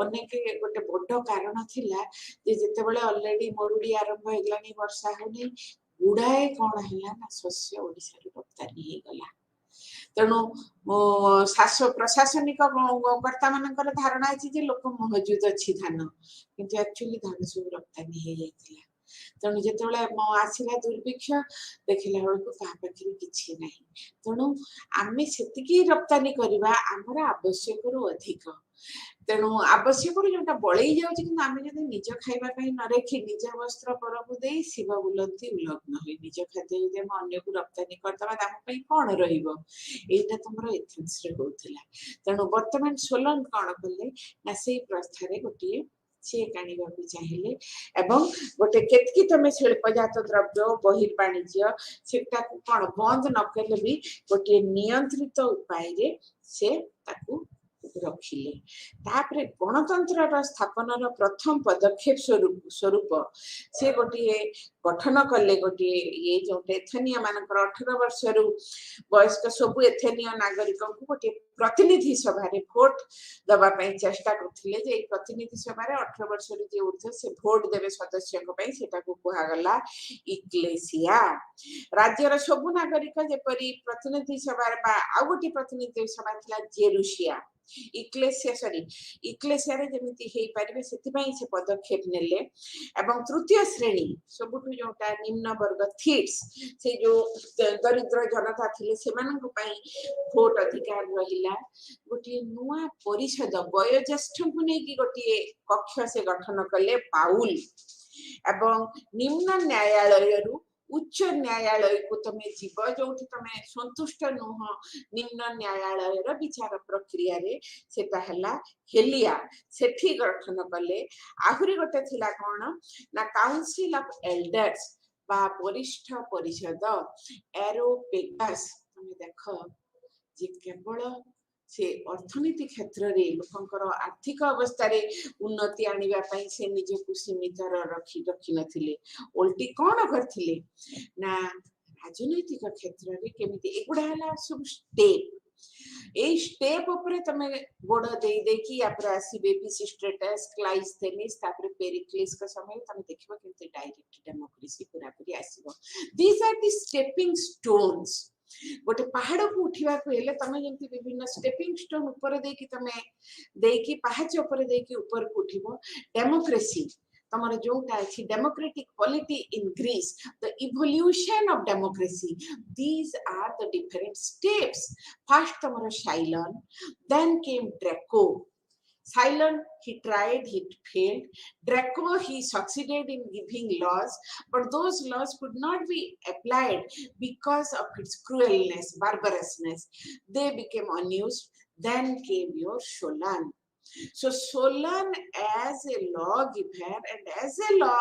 अनेक गोटे बड़ कारण थिला जे जेतेबेले ऑलरेडी मरुड़ी आरंभ हेगलानी वर्षा होनी गुड़ाए कौन है ना शस्य ओडिशा रप्तानी हो गला। तेणु प्रशासनिक कर्ता मानकर धारणा अच्छी लोक महजूद अच्छी धान किंतु एक्चुअली धान सब रप्तानी हो जाता। तेणु जो आसला दुर्भिक्ष देखला बेलू क्या पाखे कि ना। तेणु आम से रप्तानी करवा आमर आवश्यक अधिक। तेणु आवश्यक जो बड़े जाम निज खावाई न रखी निज वस्त्र पर दे शिव बुलती उल्लग्न हुई निज खाद्य जो अन्य को रप्तानी करदे कौन रहा तुम एथेन्स होता। तेणु बर्तमान सोलन कौन कले ना से प्रस्थार गोटे चेक आने चाहिए एवं गोटे केतकी तुम शिल्पजात द्रव्य बहिर्वाणिज्य से कौन बंद नकले भी गोटे नियंत्रित उपाय से रखिले। तापरे गणतंत्र स्थापन प्रथम पदक्षेप स्वरूप से गोटे गठन कले गोटे ये जो एथेनिया मानकर 18 वर्ष वयस्क सब एथेनिया नागरिक को गोटे प्रतिनिधि सभा भोट दवाई चेष्टा करते। प्रतिनिधि सभा 18 वर्ष जे ऊर्ध्व से भोट देवे सदस्य कहगला इक्लेसिया। राज्यर सबु नागरिक जेपरी प्रतिनिधि सभा आउ गोटे प्रतिनिधि सभा था जेरुसिया इक्लेसिया इक्लेसिया जमीती हो पारे से पदक्षेप नेले। एवं तृतीय श्रेणी सबुठ जोटा निम्न वर्ग थीट्स से जो दरिद्र जनता थिले से भोट अधिकार रहिला। गोटे नुआ परिषद वयोज्येष्ठ को लेकिन गोटे कक्ष से गठन कले पाउल एवं निम्न न्यायालय उच्च न्यायालय को तुम्हें जीव जो तुम संतुष्ट नुह निम्न न्यायालय विचार प्रक्रिया रे सेटा हला हेलिया सेठी गठन कले। आहुरी गोटे थिला कौन ना काउंसिल ऑफ एल्डर्स बा वरिष्ठ परिषद एरोपेगस। तुम देख जे केवल से अर्थनीति क्षेत्र रे लोकंकर आर्थिक अवस्था रे उन्नति आनिबा पई से निजको सीमित रखी नथिले उल्टी कौन करथिले ना राजनैतिक क्षेत्र रे केमिति एगुडा हला सब स्टेप ए स्टेप ऊपर तमे गोड़ दे दे कि आपरे आसीबे पिसिस्ट्रेटस क्लाइस्थेनिस तापर पेरिक्लिस का समय तमे देखिबो केमिति डायरेक्ट डेमोक्रेसी पूरा पूरी आसीबो। These are the stepping stones. गोटे पहाड़ को उठा तुम जमी विभिन्न स्टेपिंग स्टोन ऊपर देकी पहाच ऊपर देकी ऊपर को उठिबो। डेमोक्रेसी तमर जोटा अछि democratic polity in Greece the evolution of democracy these are the different steps. First तमर Cylon then came Draco. Cylon, he tried, he failed. Draco, he succeeded in giving laws, but those laws could not be applied because of its cruelness, barbarousness. They became unused. Then came your Solon. So Solon as a lawgiver and as a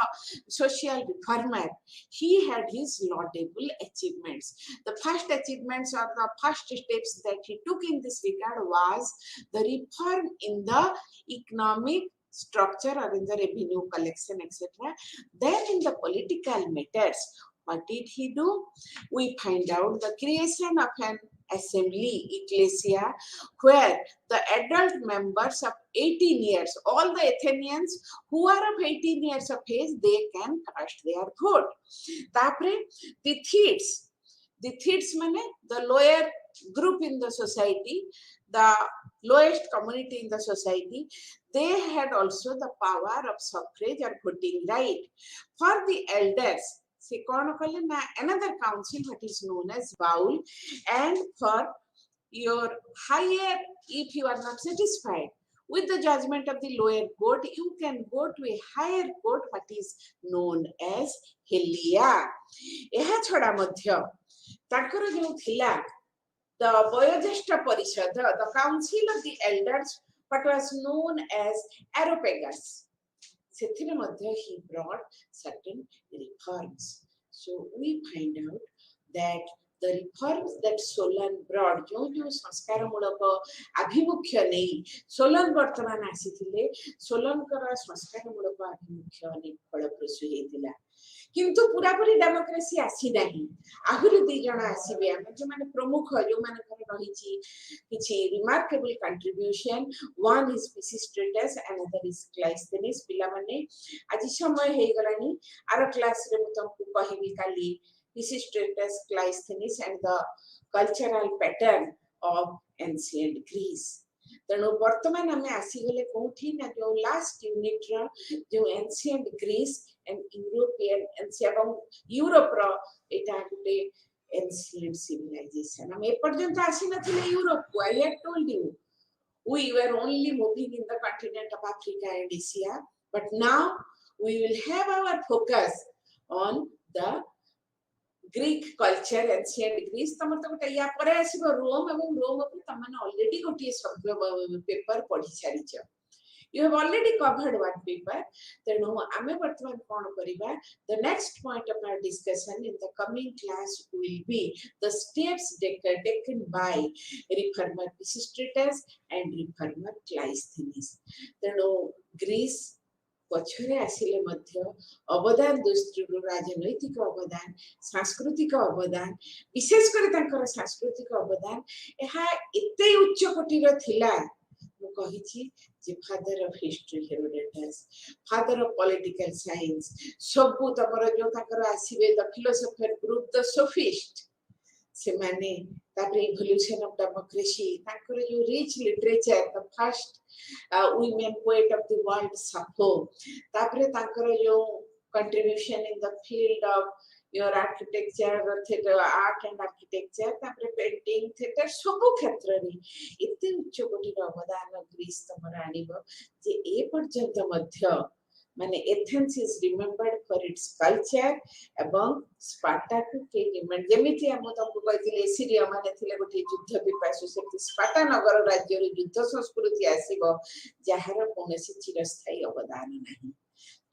social reformer, he had his laudable achievements. The first achievements or the first steps that he took in this regard was the reform in the economic structure or in the revenue collection, etc. Then in the political matters, what did he do? We find out the creation of an assembly, ecclesia, where the adult members of 18 years, all the Athenians who are of 18 years of age, they can cast their vote. Tapre, the Thetes mean the lower group in the society, the lowest community in the society, they had also the power of suffrage or voting right. For the elders, another council that is known as Baul, and for your higher, if you are not satisfied with the judgment of the lower court, you can go to a higher court what is known as Helia. Eha choda madhya takara jo thila the Voyagesta Parishad, the council of the elders, what was known as Areopagus. He brought certain reforms. So we find out that the reforms that Solon brought, जो संस्कार मूलक अभिमुख्य नहीं सोलन वर्तमान आसीथिले सोलन कर संस्कार मूलक अभिमुख्य अनेक फलप्रसू हेतिला किंतु पूरा पूरी डेमोक्रेसी आसी नहीं आहुरी दी जण आसीबे हम जो माने प्रमुख जो माने रही छी किछि remarkable contribution one is Pisistratus another is Cleisthenes पिला माने आज समय हे गलानी आरो क्लास रे म तुमको कहिबी काली Pisistratus Cleisthenes and the cultural pattern of ancient Greece तेणु वर्तमान आम आसीगले कौटी ना जो लास्ट यूनिट रो जो ancient Greece and European Europe रो एटा गुटे एंशिएंट सिविलाइजेशन हम ए पर्यंत आसी नथिले यूरोप को I had told you we were only moving in the continent of Africa and Asia but now we will have our focus on the Greek culture, ancient Greece. तमर तो गोटे या परे आसीबो रोम एवं रोम पे तमने ऑलरेडी गोटे सब पेपर पढी सारिछ you have already covered one paper तेणु आमे वर्तमान कोन करिबा the next point of our discussion in the coming class will be the steps taken by reformer Pisistratus and reformer Cleisthenes तेणु ग्रीस पछरे आसिले मध्य अवदान दृष्टिरु राजनैतिक अवदान सांस्कृतिक अवदान विशेष करे तांकर सांस्कृतिक अवदान एहा एते उच्च कोटिर थिला मु कहिछि जे father of history Herodotus father of political science सबु तमर जो तांकर आसीबे the philosopher group the sophist से माने तापर इवोल्यूशन ऑफ डेमोक्रेसी तांकर जो rich literature the first women poet of the world Sappho तापर तांकर जो contribution in the field of your architecture theater art and architecture तापर पेंटिंग थिएटर सब क्षेत्र रे इते उच्च कोटि अवदान ग्रीस तमर आनिबो जे ए पर्यंत मध्य माने Athens is remembered for its culture एवं स्पार्टा टू के रिमेम्बर जेमिति हम तुमको कहथिले सीरिया माने थिले गोटे युद्ध विपासु से स्पार्टा नगर राज्य रे युद्ध संस्कृति आसीबो जहार कोनसी चिरस्थायी अवदान नाही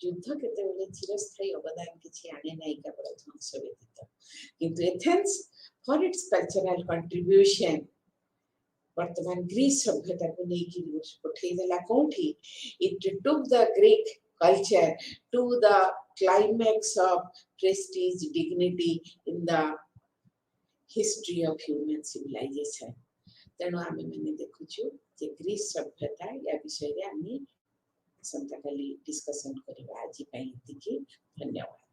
युद्ध केते बेले चिरस्थायी अवदान किछि आने नै केवल ध्वंस व्यतीत किंतु Athens for its cultural contribution वर्तमान ग्रीस सभ्यता को नेकी पठै देला कोठी it took the Greek culture to the climax of prestige dignity in the history of human civilization तेणु आमे माने देखुछु जे ग्रीस सभ्यता या विषय रे आमे संताकाली डिस्कशन करबा आज पई धन्यवाद।